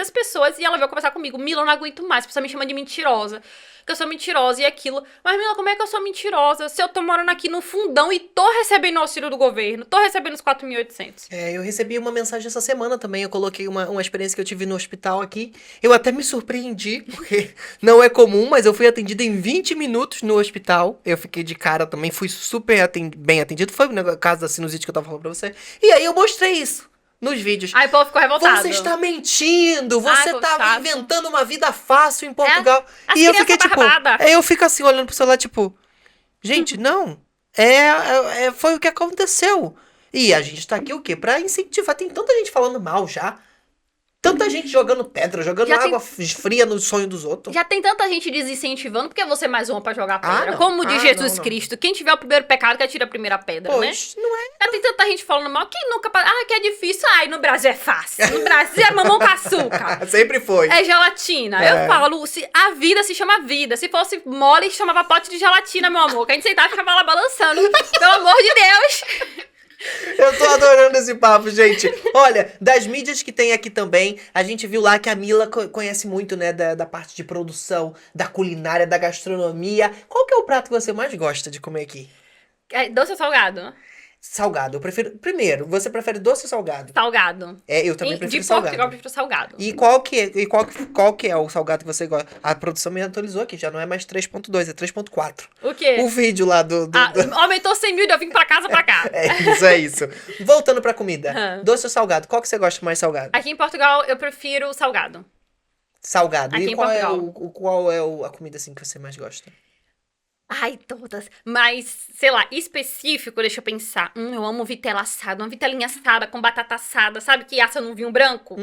E ela veio conversar comigo. Mila, eu não aguento mais. A pessoa me chama de mentirosa. Que eu sou mentirosa e aquilo. Mas, Mila, como é que eu sou mentirosa? Se eu tô morando aqui no fundão e tô recebendo o auxílio do governo. Tô recebendo os 4.800. Eu recebi uma mensagem essa semana também. Eu coloquei uma experiência que eu tive no hospital aqui. Eu até me surpreendi, porque não é comum, mas eu fui atendida em 20 minutos no hospital. Eu fiquei de cara também. Fui super bem atendido. Foi no caso da sinusite que eu tava falando pra você. E aí eu mostrei isso nos vídeos. Aí o povo ficou revoltado. Você está mentindo, você tá chato. inventando uma vida fácil em Portugal. As E eu fiquei tipo, barbada. eu fico assim olhando pro celular tipo, gente, não, foi o que aconteceu. E a gente tá aqui o quê? Pra incentivar, tem tanta gente falando mal já. Tanta gente jogando pedra, jogando Já água fria no sonho dos outros. Já tem tanta gente desincentivando, porque você é mais uma pra jogar pedra. não. Como diz Jesus não. Cristo, quem tiver o primeiro pecado que atira a primeira pedra, né? Pois, não é? Já tem tanta gente falando mal, quem nunca... que é difícil. Ai, no Brasil é fácil. No Brasil é mamão com açúcar. Sempre foi. É gelatina. É. Eu falo, a vida se chama vida. Se fosse mole, chamava pote de gelatina, meu amor. Que a gente sentava e ficava lá balançando. Pelo amor de Deus. Eu tô adorando esse papo, gente. Olha, das mídias que tem aqui também, a gente viu lá que a Mila conhece muito, né, da parte de produção, da culinária, da gastronomia. Qual que é o prato que você mais gosta de comer aqui? Doce ou salgado? Salgado. Eu prefiro... Primeiro, você prefere doce ou salgado? Salgado. Eu também prefiro De salgado. Portugal, eu prefiro salgado. E qual que é o salgado que você gosta? A produção me atualizou aqui, já não é mais 3.2, é 3.4. O quê? O vídeo lá do... Aumentou 100 mil e eu vim pra casa pra cá. É isso. Voltando pra comida. Doce ou salgado? Qual que você gosta mais salgado? Aqui em Portugal, eu prefiro salgado. Salgado. Aqui E em qual é, Portugal. qual é a comida assim que você mais gosta? Ai, todas. Mas, sei lá, específico, deixa eu pensar. Eu amo vitela assada. Uma vitelinha assada com batata assada. Sabe que assa num vinho branco?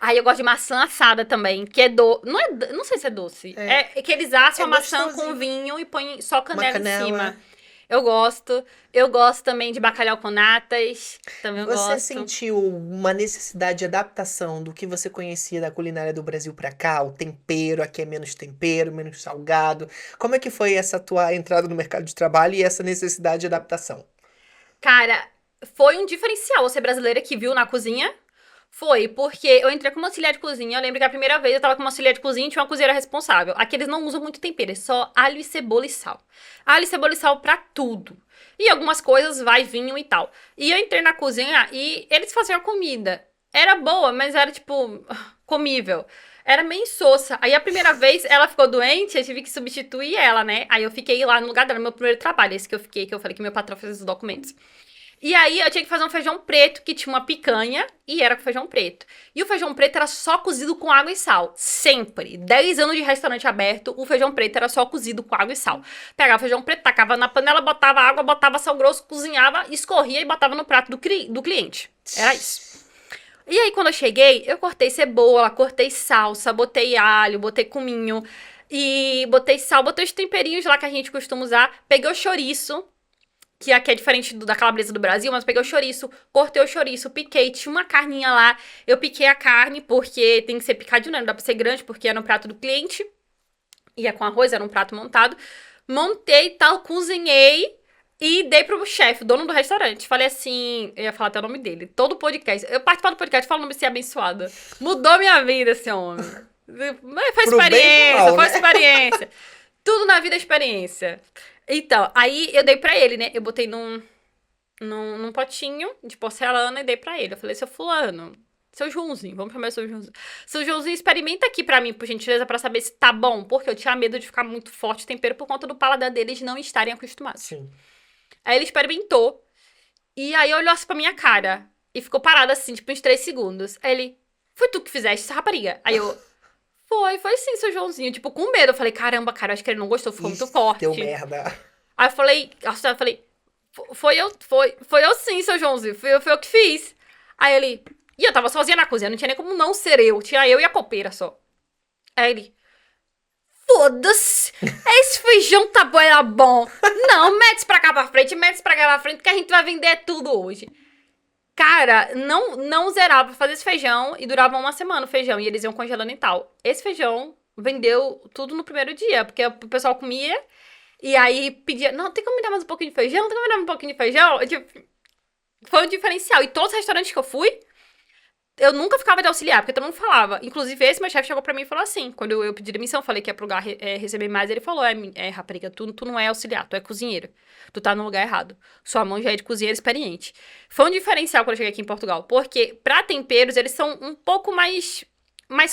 Ai, eu gosto de maçã assada também, que é não sei se é doce. É que eles assam a maçã gostosinho. com vinho e põem só Uma canela em canela. cima. Eu gosto. Eu gosto também de bacalhau com natas. Também eu Você gosto. sentiu uma necessidade de adaptação do que você conhecia da culinária do Brasil pra cá? O tempero, aqui é menos tempero, menos salgado. Como é que foi essa tua entrada no mercado de trabalho e essa necessidade de adaptação? Cara, foi um diferencial você brasileira que viu na cozinha. Foi, porque eu entrei como auxiliar de cozinha. Eu lembro que a primeira vez eu tava como auxiliar de cozinha e tinha uma cozinheira responsável. Aqui eles não usam muito tempero, é só alho e cebola e sal. Alho e cebola e sal pra tudo. E algumas coisas vai vinho e tal. E eu entrei na cozinha e eles faziam a comida. Era boa, mas era tipo comível. Era meio insossa. Aí a primeira vez ela ficou doente, eu tive que substituir ela, né? Aí eu fiquei lá no lugar dela, meu primeiro trabalho, esse que eu fiquei, que eu falei que meu patrão fez os documentos. E aí eu tinha que fazer um feijão preto, que tinha uma picanha, e era com feijão preto. E o feijão preto era só cozido com água e sal. Sempre. 10 anos de restaurante aberto, o feijão preto era só cozido com água e sal. Pegava o feijão preto, tacava na panela, botava água, botava sal grosso, cozinhava, escorria e botava no prato do cliente. Era isso. E aí quando eu cheguei, eu cortei cebola, cortei salsa, botei alho, botei cominho, e botei sal, botei os temperinhos lá que a gente costuma usar. Peguei o chouriço, que aqui é diferente da calabresa do Brasil, mas peguei o chouriço, cortei o chouriço, piquei, tinha uma carninha lá, eu piquei a carne, porque tem que ser picadinho, né? Não dá pra ser grande, porque era no prato do cliente, ia com arroz, era um prato montado, montei e tal, cozinhei, e dei pro chefe, dono do restaurante, falei assim, eu ia falar até o nome dele, todo podcast, eu participar do podcast, falo o nome de ser abençoada, mudou minha vida esse homem, foi Pro bem e pro mal, foi né? experiência, tudo na vida é experiência. Então, aí eu dei pra ele, né? Eu botei num potinho de porcelana e dei pra ele. Eu falei, seu fulano, seu Joãozinho, vamos chamar seu Joãozinho. Seu Joãozinho, experimenta aqui pra mim, por gentileza, pra saber se tá bom. Porque eu tinha medo de ficar muito forte o tempero por conta do paladar deles não estarem acostumados. Sim. Aí ele experimentou. E aí olhou assim pra minha cara. E ficou parado assim, tipo, uns 3 segundos. Aí ele, foi tu que fizeste essa rapariga? Aí eu... Foi sim, seu Joãozinho. Tipo, com medo. Eu falei, caramba, cara, acho que ele não gostou, ficou muito forte. Deu merda. Aí eu falei, foi eu sim, seu Joãozinho. Foi eu que fiz. Aí ele, e eu tava sozinha na cozinha, não tinha nem como não ser eu. Tinha eu e a copeira só. Aí ele, foda-se, esse feijão tá bom, era bom. Não, mete pra cá pra frente, que a gente vai vender tudo hoje. Cara, não zerava pra fazer esse feijão e durava uma semana o feijão. E eles iam congelando e tal. Esse feijão vendeu tudo no primeiro dia, porque o pessoal comia e aí pedia, não, tem como me dar mais um pouquinho de feijão? Tem como me dar um pouquinho de feijão? Tipo, foi um diferencial. E todos os restaurantes que eu fui, eu nunca ficava de auxiliar, porque todo mundo falava. Inclusive, esse meu chefe chegou pra mim e falou assim, quando eu pedi demissão, falei que ia pro lugar receber mais, ele falou, rapariga, tu não é auxiliar, tu é cozinheiro. Tu tá no lugar errado. Sua mão já é de cozinheiro experiente. Foi um diferencial quando eu cheguei aqui em Portugal, porque pra temperos, eles são um pouco mais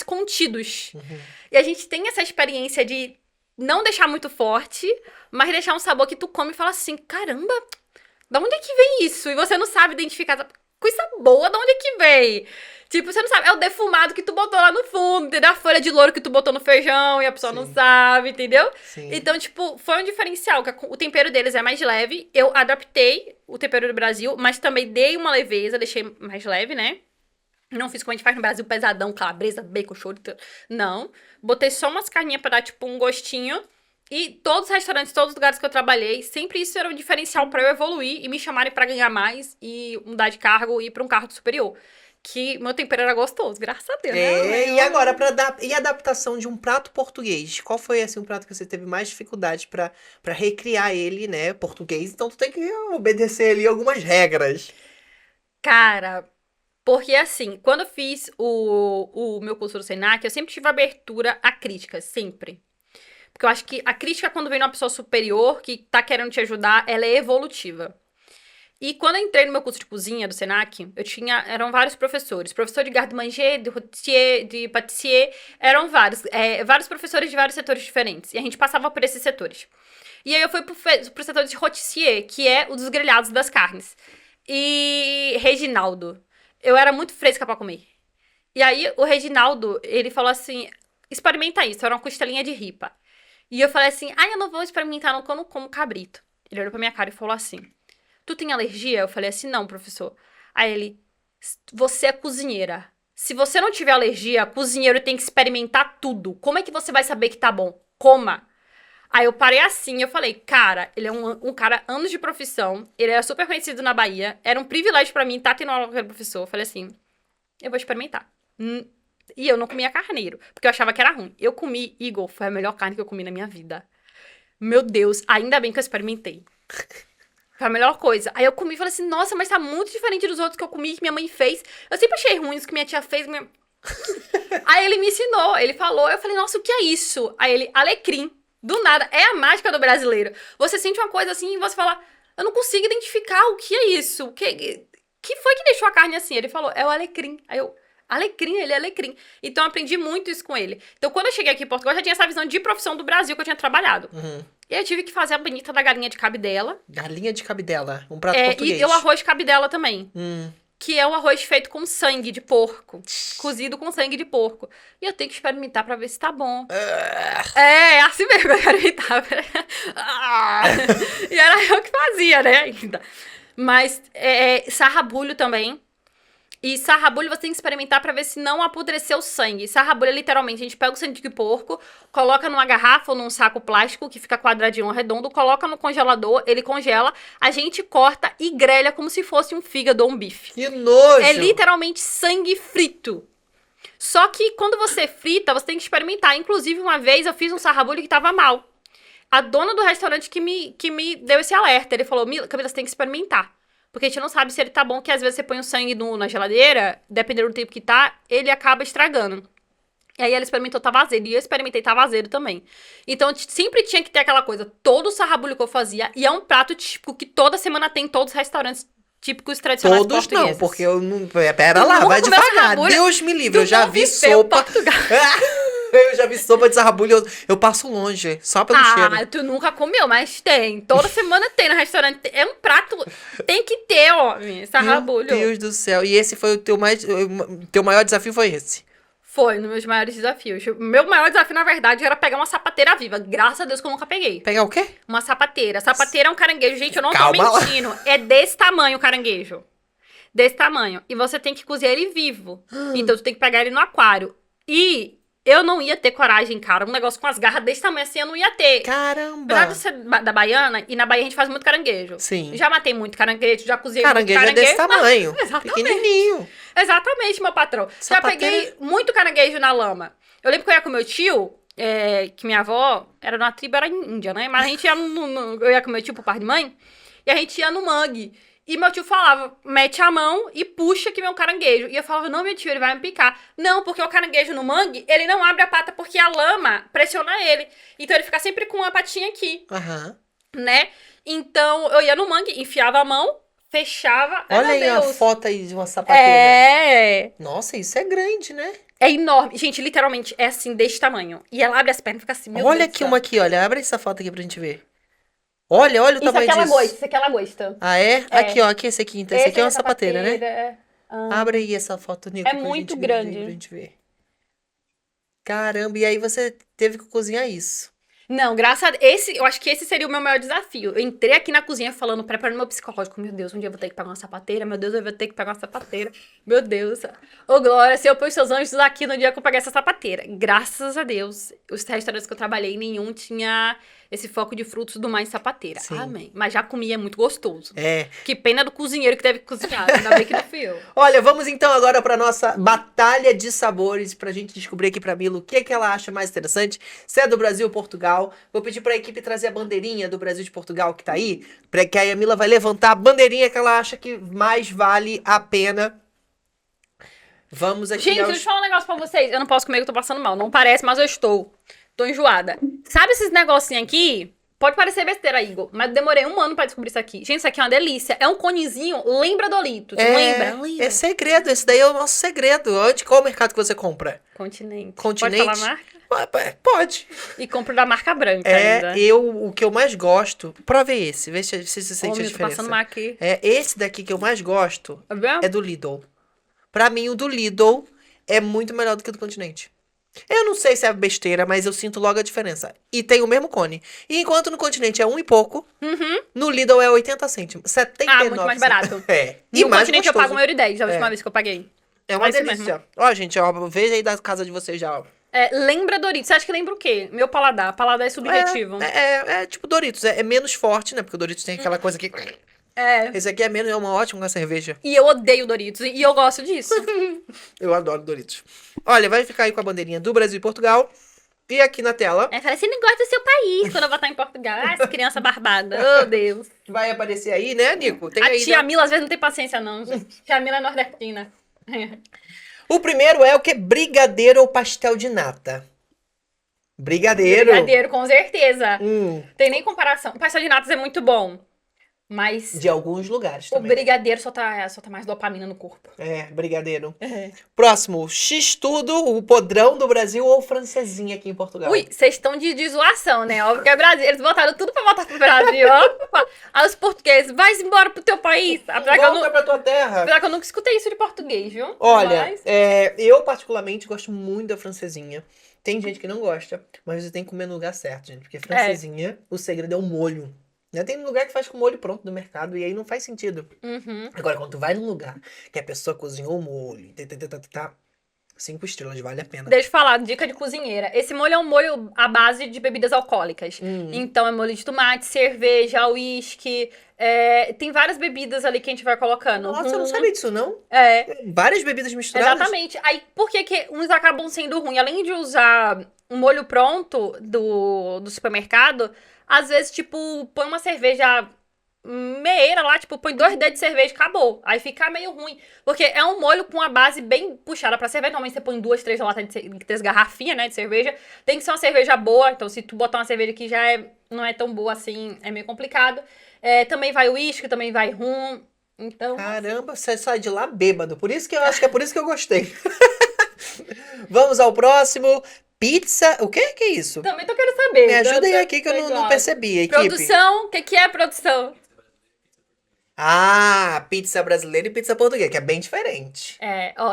contidos. Uhum. E a gente tem essa experiência de não deixar muito forte, mas deixar um sabor que tu come e fala assim, caramba, da onde é que vem isso? E você não sabe identificar coisa boa, de onde é que vem? Tipo, você não sabe, é o defumado que tu botou lá no fundo, entendeu? A folha de louro que tu botou no feijão e a pessoa não sabe, entendeu? Sim. Então, tipo, foi um diferencial, que o tempero deles é mais leve. Eu adaptei o tempero do Brasil, mas também dei uma leveza, deixei mais leve, né? Não fiz como a gente faz no Brasil, pesadão, calabresa, bacon, chorizo. Não. Botei só umas carninhas pra dar, tipo, um gostinho. E todos os restaurantes, todos os lugares que eu trabalhei, sempre isso era um diferencial pra eu evoluir e me chamarem pra ganhar mais e mudar de cargo e ir pra um cargo superior. Que meu tempero era gostoso, graças a Deus, né? E agora, e a adaptação de um prato português? Qual foi, assim, um prato que você teve mais dificuldade pra recriar ele, né, português? Então, tu tem que obedecer ali algumas regras. Cara, porque assim, quando eu fiz o meu curso do Senac, eu sempre tive abertura a críticas, sempre. Porque eu acho que a crítica, quando vem de uma pessoa superior que tá querendo te ajudar, ela é evolutiva. E quando eu entrei no meu curso de cozinha do Senac, eram vários professores. Professor de garde-manger, de rôtisserie, de pâtissier, eram vários professores de vários setores diferentes. E a gente passava por esses setores. E aí eu fui pro setor de rôtisserie, que é o dos grelhados das carnes. E Reginaldo, eu era muito fresca pra comer. E aí o Reginaldo, ele falou assim, experimenta isso, era uma costelinha de ripa. E eu falei assim, eu não vou experimentar, não, que eu não como cabrito. Ele olhou pra minha cara e falou assim, tu tem alergia? Eu falei assim, não, professor. Aí ele, você é cozinheira. Se você não tiver alergia, cozinheiro tem que experimentar tudo. Como é que você vai saber que tá bom? Coma. Aí eu parei assim, eu falei, cara, ele é um cara, anos de profissão, ele era super conhecido na Bahia, era um privilégio pra mim estar tendo aula com aquele professor. Eu falei assim, eu vou experimentar. E eu não comia carneiro, porque eu achava que era ruim. Eu comi, Igor, foi a melhor carne que eu comi na minha vida. Meu Deus, ainda bem que eu experimentei. Foi a melhor coisa. Aí eu comi e falei assim, nossa, mas tá muito diferente dos outros que eu comi, que minha mãe fez. Eu sempre achei ruim os que minha tia fez. Aí ele me ensinou, ele falou, eu falei, nossa, o que é isso? Aí ele, alecrim. Do nada, é a mágica do brasileiro. Você sente uma coisa assim e você fala, eu não consigo identificar o que é isso. O que foi que deixou a carne assim? Ele falou, é o alecrim. Aí eu, alecrim, ele é alecrim. Então eu aprendi muito isso com ele. Então quando eu cheguei aqui em Portugal, eu já tinha essa visão de profissão do Brasil que eu tinha trabalhado. Uhum. E aí eu tive que fazer a bonita da galinha de cabidela. Galinha de cabidela, um prato português. E o arroz de cabidela também. Hum. Que é um arroz feito com sangue de porco. Cozido com sangue de porco. E eu tenho que experimentar pra ver se tá bom. É assim mesmo que eu experimentava. E era eu que fazia, né? Ainda. Mas sarrabulho também. E sarrabulho você tem que experimentar pra ver se não apodreceu o sangue. Sarrabulho é literalmente, a gente pega o sangue de porco, coloca numa garrafa ou num saco plástico que fica quadradinho ou redondo, coloca no congelador, ele congela, a gente corta e grelha como se fosse um fígado ou um bife. Que nojo! É literalmente sangue frito. Só que quando você frita, você tem que experimentar. Inclusive, uma vez eu fiz um sarrabulho que tava mal. A dona do restaurante que me deu esse alerta. Ele falou, Camila, você tem que experimentar. Porque a gente não sabe se ele tá bom, que às vezes você põe o sangue na geladeira, dependendo do tempo que tá, ele acaba estragando. E aí ela experimentou, tava azedo. E eu experimentei, tava azedo também. Então, sempre tinha que ter aquela coisa. Todo o sarrabulho que eu fazia, e é um prato típico que toda semana tem em todos os restaurantes típicos tradicionais todos portugueses. Não, porque eu não... Pera lá, vai devagar. Deus me livre, eu já vi sopa... Eu já vi sopa de sarrabulho, eu passo longe, só pelo cheiro. Tu nunca comeu, mas tem. Toda semana tem no restaurante. É um prato, tem que ter, homem, sarrabulho. Meu Deus do céu. E esse foi o teu maior desafio foi esse? Foi, nos meus maiores desafios. Meu maior desafio, na verdade, era pegar uma sapateira viva. Graças a Deus que eu nunca peguei. Pegar o quê? Uma sapateira. Sapateira é um caranguejo. Gente, eu não tô mentindo. É desse tamanho o caranguejo. Desse tamanho. E você tem que cozinhar ele vivo. Então, tu tem que pegar ele no aquário. E... eu não ia ter coragem, cara. Um negócio com as garras desse tamanho assim, eu não ia ter. Caramba! Apesar de ser da Baiana, e na Bahia a gente faz muito caranguejo. Sim. Já matei muito caranguejo, já cozinhei caranguejo muito caranguejo. É desse tamanho. Exatamente. Pequenininho. Exatamente, meu patrão. Já peguei muito caranguejo na lama. Eu lembro que eu ia com meu tio, que minha avó era numa tribo, era índia, né? Mas a gente ia eu ia com meu tio pro par de mãe, e a gente ia no mangue. E meu tio falava, mete a mão e puxa que meu caranguejo. E eu falava, não, meu tio, ele vai me picar. Não, porque o caranguejo no mangue, ele não abre a pata porque a lama pressiona ele. Então ele fica sempre com uma patinha aqui. Aham. Né? Então eu ia no mangue, enfiava a mão, fechava. Olha aí a foto aí de uma sapateira. Nossa, isso é grande, né? É enorme. Gente, literalmente é assim, desse tamanho. E ela abre as pernas e fica assim, meu Deus. Olha aqui uma aqui, olha. Abre essa foto aqui pra gente ver. Olha o tamanho disso. Isso aqui ela gosta. Ah, é? Aqui, ó. Aqui esse aqui. Então, esse aqui é uma sapateira, né? Abre aí essa foto, Nico. É muito grande. Pra gente ver. Caramba, e aí você teve que cozinhar isso. Não, eu acho que esse seria o meu maior desafio. Eu entrei aqui na cozinha falando, preparando meu psicológico. Meu Deus, um dia eu vou ter que pegar uma sapateira. Meu Deus, eu vou ter que pegar uma sapateira. Meu Deus. Ô, Glória, se eu pôs seus anjos aqui no dia que eu peguei essa sapateira. Graças a Deus, os restaurantes que eu trabalhei, nenhum tinha esse foco de frutos do mar em sapateira. Sim. Amém. Mas já comi, é muito gostoso. É. Que pena do cozinheiro que deve cozinhar. Ainda bem que não fui eu. Olha, vamos então agora para nossa batalha de sabores, pra gente descobrir aqui pra Mila o que que ela acha mais interessante. Se é do Brasil ou Portugal. Vou pedir pra equipe trazer a bandeirinha do Brasil e de Portugal que tá aí, pra que aí a Mila vai levantar a bandeirinha que ela acha que mais vale a pena. Vamos aqui Gente, deixa eu falar um negócio pra vocês. Eu não posso comer que eu tô passando mal. Não parece, mas eu estou. Tô enjoada. Sabe esses negocinhos aqui? Pode parecer besteira, Igor, mas eu demorei 1 ano pra descobrir isso aqui. Gente, isso aqui é uma delícia. É um conezinho, lembra Doritos, lembra? É segredo, esse daí é o nosso segredo. Onde, qual o mercado que você compra? Continente. Continente? Pode falar a marca? Pode. E compro da marca branca ainda. O que eu mais gosto... Prova esse, vê se você sente a Tô diferença. passando mal aqui. Esse daqui que eu mais gosto Tá vendo? é do Lidl. Pra mim, o do Lidl é muito melhor do que o do Continente. Eu não sei se é besteira, mas eu sinto logo a diferença. E tem o mesmo cone. E enquanto no Continente é 1 e pouco, no Lidl é 80 cêntimos. 79 muito mais barato. É. E o mais Continente eu gostoso. pago 1,10 da última É. vez que eu paguei. É uma É isso delícia. Ó, gente, ó, veja aí da casa de vocês já, ó. Lembra Doritos. Você acha que lembra o quê? Meu paladar. Paladar é subjetivo. É tipo Doritos. É menos forte, né? Porque o Doritos tem aquela coisa que... Esse aqui é menos, é uma ótima com a cerveja. E eu odeio Doritos. E eu gosto disso. Eu adoro Doritos. Olha, vai ficar aí com a bandeirinha do Brasil e Portugal. E aqui na tela Fala, você não gosta do seu país quando eu vou estar em Portugal. Ah, essa criança barbada. Oh, Deus. vai aparecer aí, né, Nico? Tem A aí, tia né? Mila às vezes não tem paciência, não. Gente. Tia Mila é nordestina. O primeiro é o que? Brigadeiro ou pastel de nata? Brigadeiro. Brigadeiro, com certeza. Hum, Tem nem comparação. O pastel de natas é muito bom. Mas de alguns lugares o também. brigadeiro solta mais dopamina no corpo. Brigadeiro. Próximo, X-Tudo, o podrão do Brasil ou francesinha aqui em Portugal? Ui, vocês estão de zoação, né? Óbvio que é Brasil. Eles botaram tudo pra voltar pro Brasil, ó. Aí os portugueses, vai embora pro teu país. Apesar que, Volta pra tua terra. apesar que eu nunca escutei isso de português, viu? Olha, Mas... eu particularmente gosto muito da francesinha. Tem gente que não gosta, mas você tem que comer no lugar certo, gente. Porque francesinha, o segredo é o molho. Né? Tem lugar que faz com molho pronto do mercado e aí não faz sentido. Agora, quando tu vai num lugar que a pessoa cozinhou o molho, 5 estrelas, vale a pena. Deixa eu falar, dica de cozinheira. Esse molho é um molho à base de bebidas alcoólicas. Então, é molho de tomate, cerveja, uísque. Tem várias bebidas ali que a gente vai colocando. Nossa, eu não sabia disso, não? Várias bebidas misturadas. Exatamente. Aí, por que que uns acabam sendo ruins? Além de usar um molho pronto do supermercado, às vezes, tipo, põe uma cerveja meia lá, tipo, põe 2 dedos de cerveja e acabou. Aí fica meio ruim. Porque é um molho com a base bem puxada pra cerveja. Normalmente você põe 2, 3 latas de 3 garrafinhas, né, de cerveja. Tem que ser uma cerveja boa. Então, se tu botar uma cerveja que já não é tão boa assim, é meio complicado. Também vai uísque, também vai rum. Então... Caramba, você sai de lá bêbado. Por isso que eu acho que é por isso que eu gostei. Vamos ao próximo. Pizza. O que é isso? Também tô querendo saber. Me ajudem aqui que eu não percebi, equipe. Produção, o que é produção? Ah, pizza brasileira e pizza portuguesa, que é bem diferente.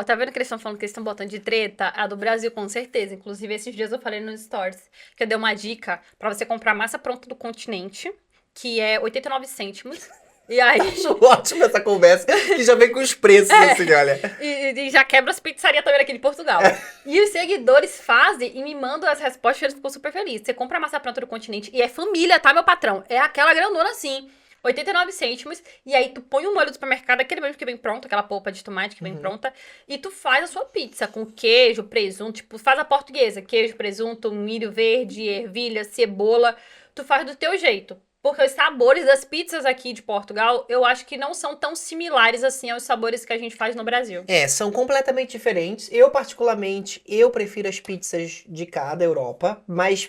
Tá vendo que eles estão falando que eles estão botando de treta? A do Brasil, com certeza. Inclusive, esses dias eu falei nos stories que eu dei uma dica pra você comprar massa pronta do Continente, que é 89 cêntimos. E aí... Acho ótimo essa conversa, que já vem com os preços, assim, olha. E já quebra as pizzarias também aqui de Portugal. E os seguidores fazem e me mandam as respostas e eles ficam super felizes. Você compra a massa pronta do Continente e é família, tá, meu patrão? É aquela grandona assim, 89 cêntimos. E aí tu põe o molho do supermercado, aquele mesmo que vem pronto, aquela polpa de tomate que vem pronta. E tu faz a sua pizza com queijo, presunto, tipo, faz a portuguesa. Queijo, presunto, milho verde, ervilha, cebola. Tu faz do teu jeito. Porque os sabores das pizzas aqui de Portugal, eu acho que não são tão similares assim aos sabores que a gente faz no Brasil. São completamente diferentes. Eu, particularmente, prefiro as pizzas de cá, da Europa, mais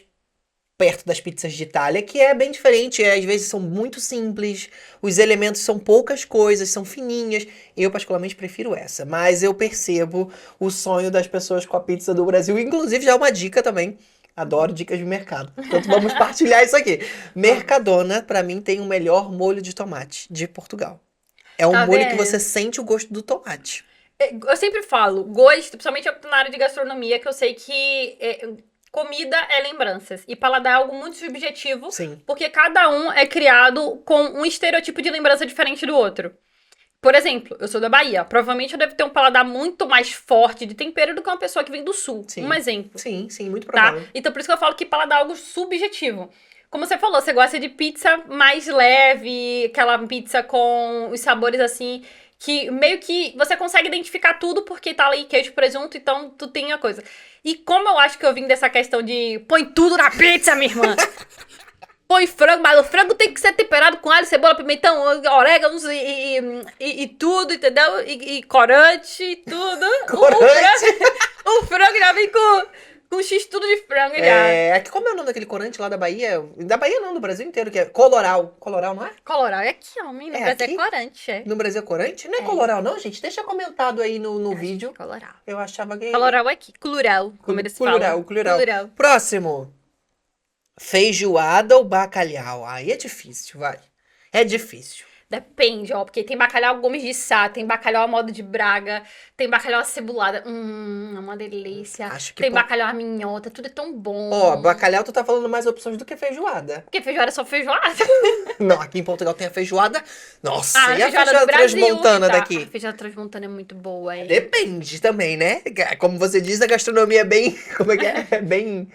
perto das pizzas de Itália, que é bem diferente. Às vezes são muito simples, os elementos são poucas coisas, são fininhas. Eu, particularmente, prefiro essa. Mas eu percebo o sonho das pessoas com a pizza do Brasil. Inclusive, já é uma dica também. Adoro dicas de mercado. Então vamos partilhar isso aqui. Mercadona, pra mim, tem o melhor molho de tomate de Portugal. É um molho que você sente o gosto do tomate. Eu sempre falo, gosto, principalmente na área de gastronomia, que eu sei que comida é lembranças. E paladar é algo muito subjetivo. Sim. Porque cada um é criado com um estereotipo de lembrança diferente do outro. Por exemplo, eu sou da Bahia. Provavelmente eu devo ter um paladar muito mais forte de tempero do que uma pessoa que vem do Sul. Sim. Um exemplo. Sim, muito Tá? provável. Então por isso que eu falo que paladar é algo subjetivo. Como você falou, você gosta de pizza mais leve, aquela pizza com os sabores assim, que meio que você consegue identificar tudo porque tá ali queijo e presunto, então tu tem a coisa. E como eu acho que eu vim dessa questão de põe tudo na pizza, minha irmã. Põe frango, mas o frango tem que ser temperado com alho, cebola, pimentão, orégãos e tudo, entendeu? E corante e tudo. Corante? O frango já vem com x tudo de frango já. Aqui, como é o nome daquele corante lá da Bahia? Da Bahia não, do Brasil inteiro, que é Coloral. Coloral, não é? Coloral é aqui, homem. No É Brasil aqui? é corante, é. No Brasil é corante? Não é Coloral, não, gente? Deixa comentado aí no vídeo. Coloral. Eu achava que... Coloral é aqui. Plural, como eles falam. Plural. Próximo. Feijoada ou bacalhau? Aí é difícil, vai. É difícil. Depende, ó, porque tem bacalhau Gomes de Sá, tem bacalhau à moda de Braga, tem bacalhau acebolada, é uma delícia. Acho que tem bacalhau à minhota, tudo é tão bom. Bacalhau tu tá falando mais opções do que feijoada. Porque feijoada é só feijoada. Não, aqui em Portugal tem a feijoada. Nossa, e a feijoada feijoada do Brasil, transmontana tá? daqui? A feijoada transmontana é muito boa, hein? Depende também, né? Como você diz, a gastronomia é bem... Como é que é? É bem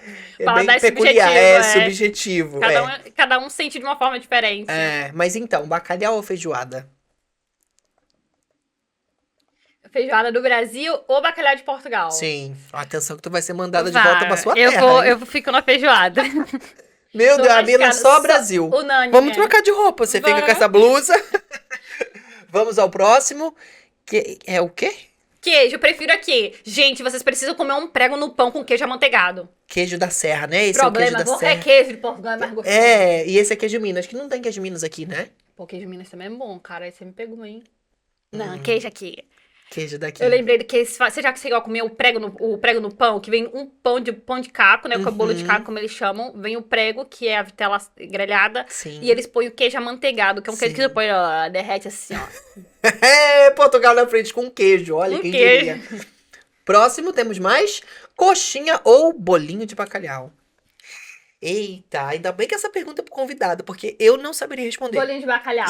Paladar peculiar. subjetivo, Subjetivo. Cada um sente de uma forma diferente. Mas então, bacalhau ou feijoada? Feijoada do Brasil ou bacalhau de Portugal? Sim. Atenção que tu vai ser mandada de Vai. volta pra sua terra. hein? Eu fico na feijoada. Meu Sou Deus, a mais mina cara, só sou Brasil. unânime. Vamos trocar de roupa. Você fica com Vamos. essa blusa. Vamos ao próximo. Que é o quê? Queijo, eu prefiro aqui. Gente, vocês precisam comer um prego no pão com queijo amanteigado. Queijo da Serra, né? Esse Problema, é o queijo da Serra. é queijo de Portugal, é mais gostoso. E esse é queijo Minas, que não tem queijo Minas aqui, né? Pô, queijo Minas também é bom, cara. Aí você me pegou, hein? Não, queijo aqui. Queijo daqui. Eu lembrei do que você já conseguiu comer o prego no pão, que vem um pão de caco, né? Com a bolo de caco, como eles chamam. Vem o prego, que é a vitela grelhada. Sim. E eles põem o queijo amanteigado, que é um queijo Sim. que depois derrete assim, ó. Portugal na frente com queijo. Olha, Um quem queijo. diria. Próximo, temos mais coxinha ou bolinho de bacalhau. Eita, ainda bem que essa pergunta é pro convidado, porque eu não saberia responder. Bolinho de bacalhau.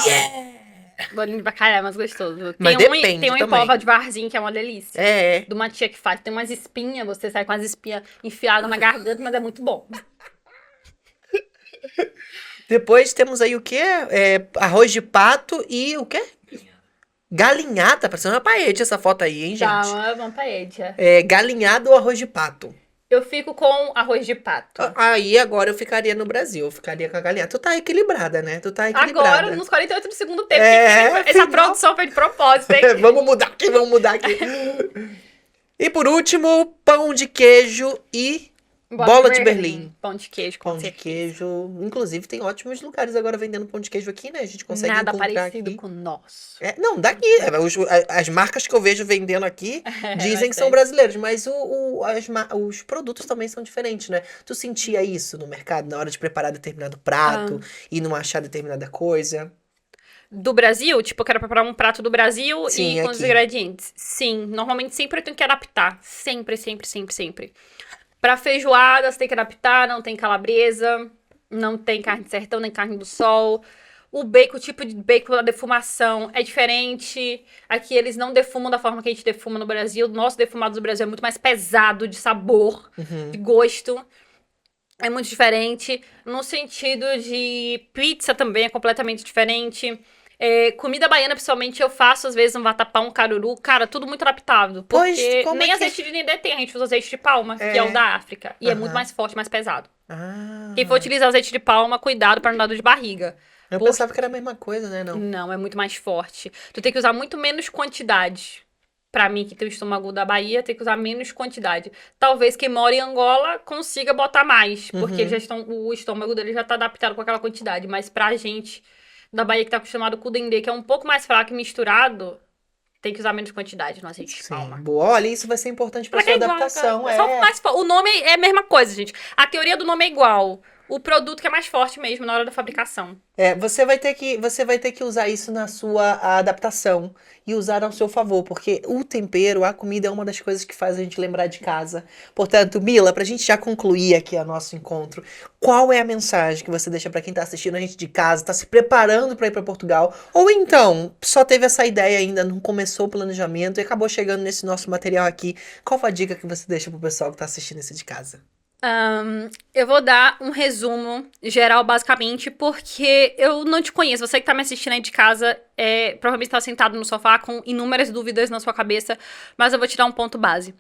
Bolinho de bacalhau é mais gostoso. Mas depende tem um em também. polva de varzinho, que é uma delícia. É. De uma tia que faz. Tem umas espinhas, você sai com as espinhas enfiadas na garganta, mas é muito bom. Depois temos aí o quê? Arroz de pato e o quê? Galinhada, parecendo uma paella essa foto aí, hein, gente? Tá, uma paella. Galinhada ou arroz de pato? Eu fico com arroz de pato. Aí agora eu ficaria no Brasil, eu ficaria com a galinhada. Tu tá equilibrada, né? Tu tá equilibrada. Agora, nos 48 do segundo tempo. É, Essa final. produção foi de propósito, hein? Vamos mudar aqui. E por último, pão de queijo e bola de Berlim. Pão de queijo, com Pão de certeza. queijo. Inclusive, tem ótimos lugares agora vendendo pão de queijo aqui, né? A gente consegue Nada encontrar parecido aqui. com o nosso. Não, daqui. As marcas que eu vejo vendendo aqui dizem que são bastante. brasileiros, mas os produtos também são diferentes, né? Tu sentia isso no mercado na hora de preparar determinado prato e não achar determinada coisa? Do Brasil? Tipo, eu quero preparar um prato do Brasil Sim, e com os aqui. ingredientes. Sim, normalmente sempre eu tenho que adaptar. Sempre. Pra feijoada, você tem que adaptar, não tem calabresa, não tem carne de sertão, nem carne do sol. O bacon, o tipo de bacon, a defumação é diferente. Aqui eles não defumam da forma que a gente defuma no Brasil. O nosso defumado do Brasil é muito mais pesado de sabor, de gosto. É muito diferente. No sentido de pizza também é completamente diferente. Comida baiana, principalmente, eu faço às vezes um vatapá, um caruru. Cara, tudo muito adaptável. Pois, Porque como nem é que- azeite de dendê tem. A gente usa azeite de palma, que é o da África. E é muito mais forte, mais pesado. Ah, Quem for utilizar azeite de palma, cuidado pra não dar dor de barriga. eu Porque- pensava que era a mesma coisa, né? Não. Não, é muito mais forte. Tu tem que usar muito menos quantidade. Pra mim, que tem o estômago da Bahia, tem que usar menos quantidade. Talvez quem mora em Angola consiga botar mais, porque eles já o estômago dele já tá adaptado com aquela quantidade. Mas pra gente da Bahia que tá acostumado com o dendê, que é um pouco mais fraco e misturado, tem que usar menos quantidade no azeite de palma. Boa. Olha, isso vai ser importante pra Pra sua quem gosta, adaptação. só mais o nome é a mesma coisa, gente. A teoria do nome é igual. o produto que é mais forte mesmo na hora da fabricação. Você vai ter que usar isso na sua adaptação e usar ao seu favor, porque o tempero, a comida é uma das coisas que faz a gente lembrar de casa. Portanto, Mila, pra gente já concluir aqui o nosso encontro, qual é a mensagem que você deixa pra quem tá assistindo a gente de casa, tá se preparando pra ir pra Portugal, ou então só teve essa ideia ainda, não começou o planejamento e acabou chegando nesse nosso material aqui? Qual a dica que você deixa pro pessoal que tá assistindo esse de casa? Eu vou dar um resumo geral, basicamente, porque eu não te conheço. Você que tá me assistindo aí de casa, provavelmente tá sentado no sofá com inúmeras dúvidas na sua cabeça, mas eu vou te dar um ponto base.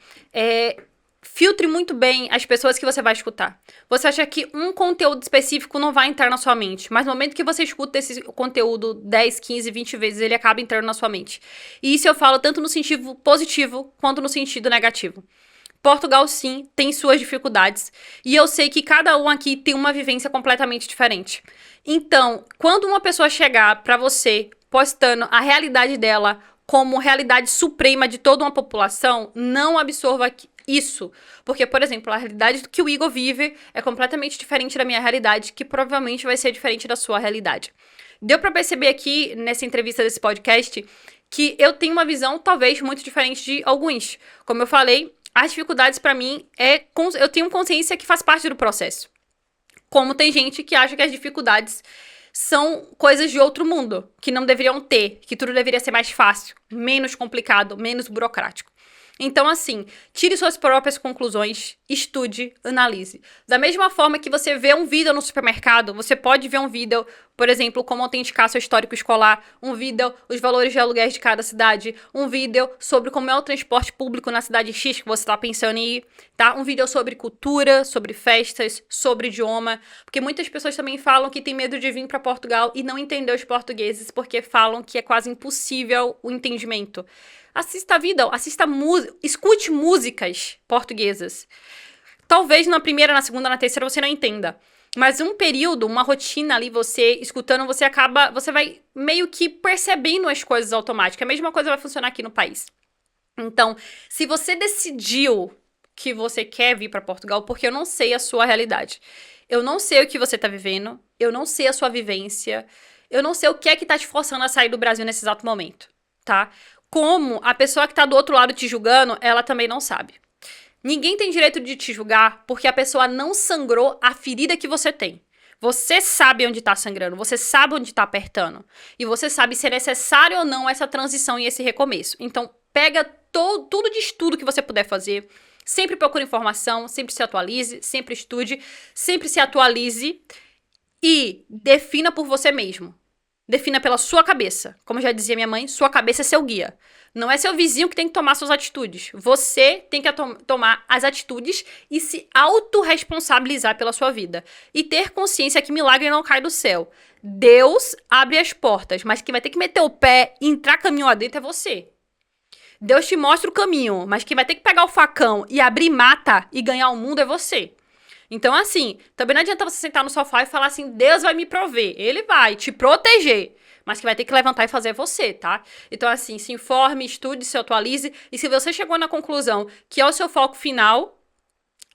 Filtre muito bem as pessoas que você vai escutar. Você acha que um conteúdo específico não vai entrar na sua mente, mas no momento que você escuta esse conteúdo 10, 15, 20 vezes, ele acaba entrando na sua mente. E isso eu falo tanto no sentido positivo quanto no sentido negativo. Portugal, sim, tem suas dificuldades. E eu sei que cada um aqui tem uma vivência completamente diferente. Então, quando uma pessoa chegar pra você postando a realidade dela como realidade suprema de toda uma população, não absorva isso. Porque, por exemplo, a realidade que o Igor vive é completamente diferente da minha realidade, que provavelmente vai ser diferente da sua realidade. Deu pra perceber aqui, nessa entrevista desse podcast, que eu tenho uma visão, talvez, muito diferente de alguns. Como eu falei, as dificuldades, pra mim, eu tenho consciência que faz parte do processo. Como tem gente que acha que as dificuldades são coisas de outro mundo, que não deveriam ter, que tudo deveria ser mais fácil, menos complicado, menos burocrático. Então, assim, tire suas próprias conclusões, estude, analise. Da mesma forma que você vê um vídeo no supermercado, você pode ver um vídeo, por exemplo, como autenticar seu histórico escolar, um vídeo, os valores de aluguéis de cada cidade, um vídeo sobre como é o transporte público na cidade X que você está pensando em ir, tá? Um vídeo sobre cultura, sobre festas, sobre idioma, porque muitas pessoas também falam que tem medo de vir para Portugal e não entender os portugueses, porque falam que é quase impossível o entendimento. Assista vídeo, escute músicas portuguesas. Talvez na primeira, na segunda, na terceira você não entenda. Mas um período, uma rotina ali, você escutando, você vai meio que percebendo as coisas automáticas. A mesma coisa vai funcionar aqui no país. Então, se você decidiu que você quer vir para Portugal, porque eu não sei a sua realidade. Eu não sei o que você tá vivendo, eu não sei a sua vivência, eu não sei o que é que tá te forçando a sair do Brasil nesse exato momento, tá? Como a pessoa que tá do outro lado te julgando, ela também não sabe. Ninguém tem direito de te julgar porque a pessoa não sangrou a ferida que você tem. Você sabe onde tá sangrando, você sabe onde tá apertando. E você sabe se é necessário ou não essa transição e esse recomeço. Então, pega tudo de estudo que você puder fazer. Sempre procure informação, sempre se atualize, sempre estude, sempre se atualize e defina por você mesmo. Defina pela sua cabeça. Como já dizia minha mãe, sua cabeça é seu guia. Não é seu vizinho que tem que tomar suas atitudes. Você tem que tomar as atitudes e se autorresponsabilizar pela sua vida. E ter consciência que milagre não cai do céu. Deus abre as portas, mas quem vai ter que meter o pé e entrar caminho adentro é você. Deus te mostra o caminho, mas quem vai ter que pegar o facão e abrir mata e ganhar o mundo é você. Então, assim, também não adianta você sentar no sofá e falar assim, Deus vai me prover. Ele vai te proteger, mas que vai ter que levantar e fazer você, tá? Então, assim, se informe, estude, se atualize. E se você chegou na conclusão que é o seu foco final,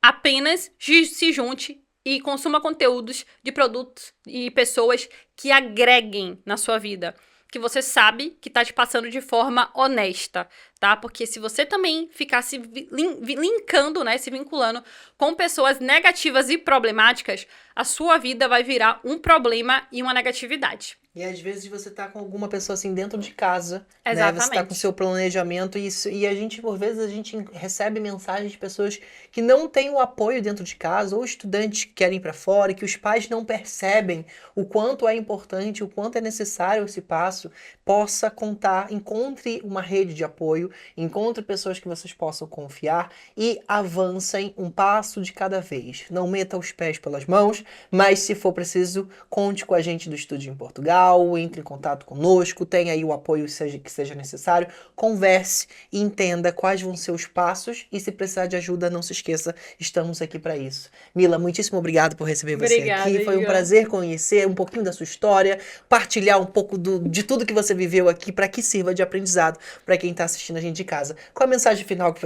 apenas se junte e consuma conteúdos de produtos e pessoas que agreguem na sua vida. Que você sabe que tá te passando de forma honesta, tá? Porque se você também ficar se linkando, né, se vinculando com pessoas negativas e problemáticas, a sua vida vai virar um problema e uma negatividade. E às vezes você tá com alguma pessoa assim dentro de casa, Exatamente. Né? Você tá com o seu planejamento e a gente, por vezes, a gente recebe mensagens de pessoas que não têm o apoio dentro de casa, ou estudantes que querem ir pra fora, e que os pais não percebem o quanto é importante, o quanto é necessário esse passo, possa contar, encontre uma rede de apoio, encontre pessoas que vocês possam confiar e avancem um passo de cada vez. Não meta os pés pelas mãos, mas se for preciso, conte com a gente do Estúdio em Portugal, entre em contato conosco, tenha aí o apoio que seja necessário, converse e entenda quais vão ser os passos e se precisar de ajuda, não se esqueça, estamos aqui para isso. Mila, muitíssimo obrigado por receber você aqui, foi um prazer conhecer um pouquinho da sua história, partilhar um pouco de tudo que você você viveu aqui para que sirva de aprendizado para quem tá assistindo a gente de casa. Qual a mensagem final que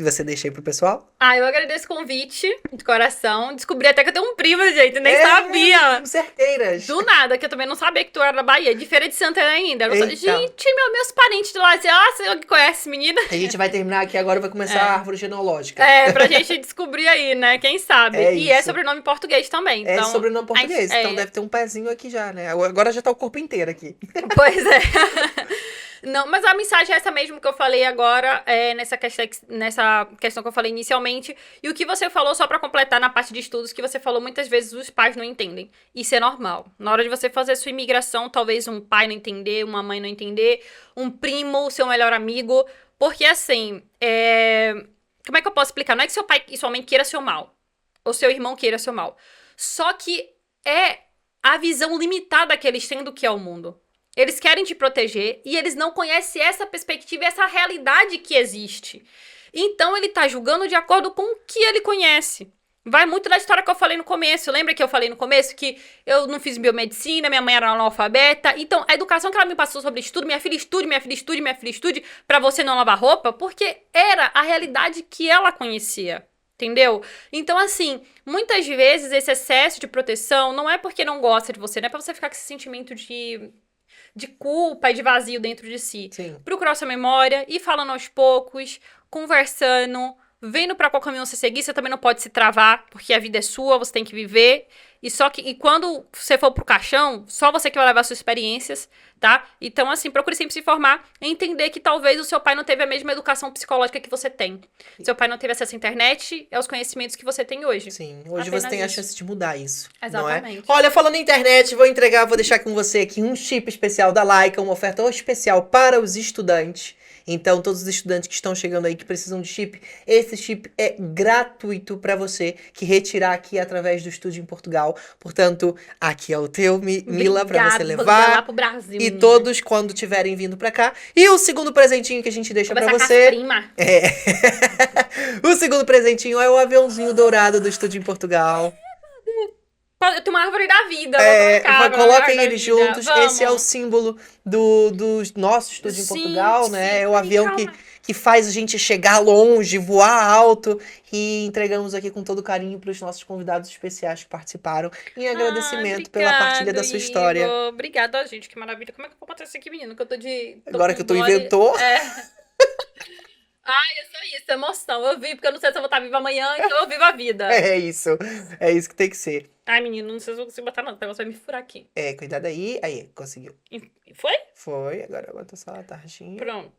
você deixa aí pro pessoal? Eu agradeço o convite, de coração. Descobri até que eu tenho um primo, gente, nem sabia. Certeiras. Do nada, que eu também não sabia que tu era da Bahia, de Feira de Santana ainda. Eu não sabia. Eita. Gente, meus parentes de lá, assim, você que conhece, menina? A gente vai terminar aqui agora, vai começar a árvore genealógica. Pra gente descobrir aí, né? Quem sabe. E é sobrenome português também. É Então, sobrenome português, então deve ter um pezinho aqui já, né? Agora já tá o corpo inteiro aqui. Pois é. Não, mas a mensagem é essa mesmo que eu falei agora, nessa questão que eu falei inicialmente. E o que você falou, só pra completar na parte de estudos, que você falou muitas vezes os pais não entendem. Isso é normal. Na hora de você fazer a sua imigração, talvez um pai não entender, uma mãe não entender, um primo, seu melhor amigo. Porque assim, como é que eu posso explicar? Não é que seu pai e sua mãe queira seu mal, ou seu irmão queira seu mal. Só que é a visão limitada que eles têm do que é o mundo. Eles querem te proteger e eles não conhecem essa perspectiva, essa realidade que existe. Então ele tá julgando de acordo com o que ele conhece. Vai muito da história que eu falei no começo. Lembra que eu falei no começo que eu não fiz biomedicina, minha mãe era analfabeta? Então, a educação que ela me passou sobre estudo, minha filha estude, minha filha estude, minha filha estude, pra você não lavar roupa, porque era a realidade que ela conhecia. Entendeu? Então, assim, muitas vezes esse excesso de proteção não é porque não gosta de você, não é pra você ficar com esse sentimento de culpa e de vazio dentro de si. Sim. Procurar sua memória, ir falando aos poucos, conversando, vendo pra qual caminho você seguir. Você também não pode se travar, porque a vida é sua, você tem que viver. E quando você for pro caixão, só você que vai levar suas experiências, tá? Então, assim, procure sempre se informar e entender que talvez o seu pai não teve a mesma educação psicológica que você tem. Seu pai não teve acesso à internet e aos conhecimentos que você tem hoje. Sim, hoje Apenas você tem a isso. chance de mudar isso. Exatamente. Não é? Olha, falando em internet, vou deixar com você aqui um chip especial da Laika, uma oferta especial para os estudantes. Então, todos os estudantes que estão chegando aí, que precisam de chip, esse chip é gratuito para você, que retirar aqui através do estúdio em Portugal. Portanto, aqui é o teu, Mila, para você levar. Lá pro Brasil, e menina. todos quando tiverem vindo para cá. E o segundo presentinho que a gente deixa para Conversar você... com as prima. O segundo presentinho é o aviãozinho dourado do estúdio em Portugal. Eu tenho uma árvore da vida. Vou colocar, Coloquem árvore eles da vida. juntos. Vamos. Esse é o símbolo do nosso estúdio em Sim, Portugal, né? sim. É o avião Calma. que faz a gente chegar longe, voar alto. E entregamos aqui com todo carinho para os nossos convidados especiais que participaram. Em agradecimento pela partilha da sua história. Igor. Obrigada, gente. Que maravilha. Como é que eu vou botar isso aqui, menino? Que eu tô Agora com que eu tô body. inventor. Ai, é só isso, emoção. Eu vi, porque eu não sei se eu vou estar viva amanhã, então eu vivo a vida. É isso. É isso que tem que ser. Ai, menino, não sei se eu consigo botar, não. O negócio vai me furar aqui. Cuidado aí. Aí, conseguiu. Foi? Foi. Agora bota só a tarjinha. Pronto.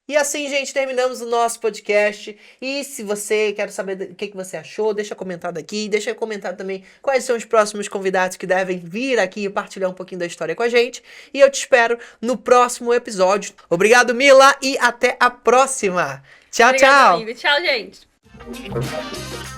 E assim, gente, terminamos o nosso podcast. E se você quer saber o que você achou, deixa comentado aqui. Deixa comentado também quais são os próximos convidados que devem vir aqui e partilhar um pouquinho da história com a gente. E eu te espero no próximo episódio. Obrigado, Mila, e até a próxima. Tchau, Obrigada, tchau. amigo. Tchau, gente.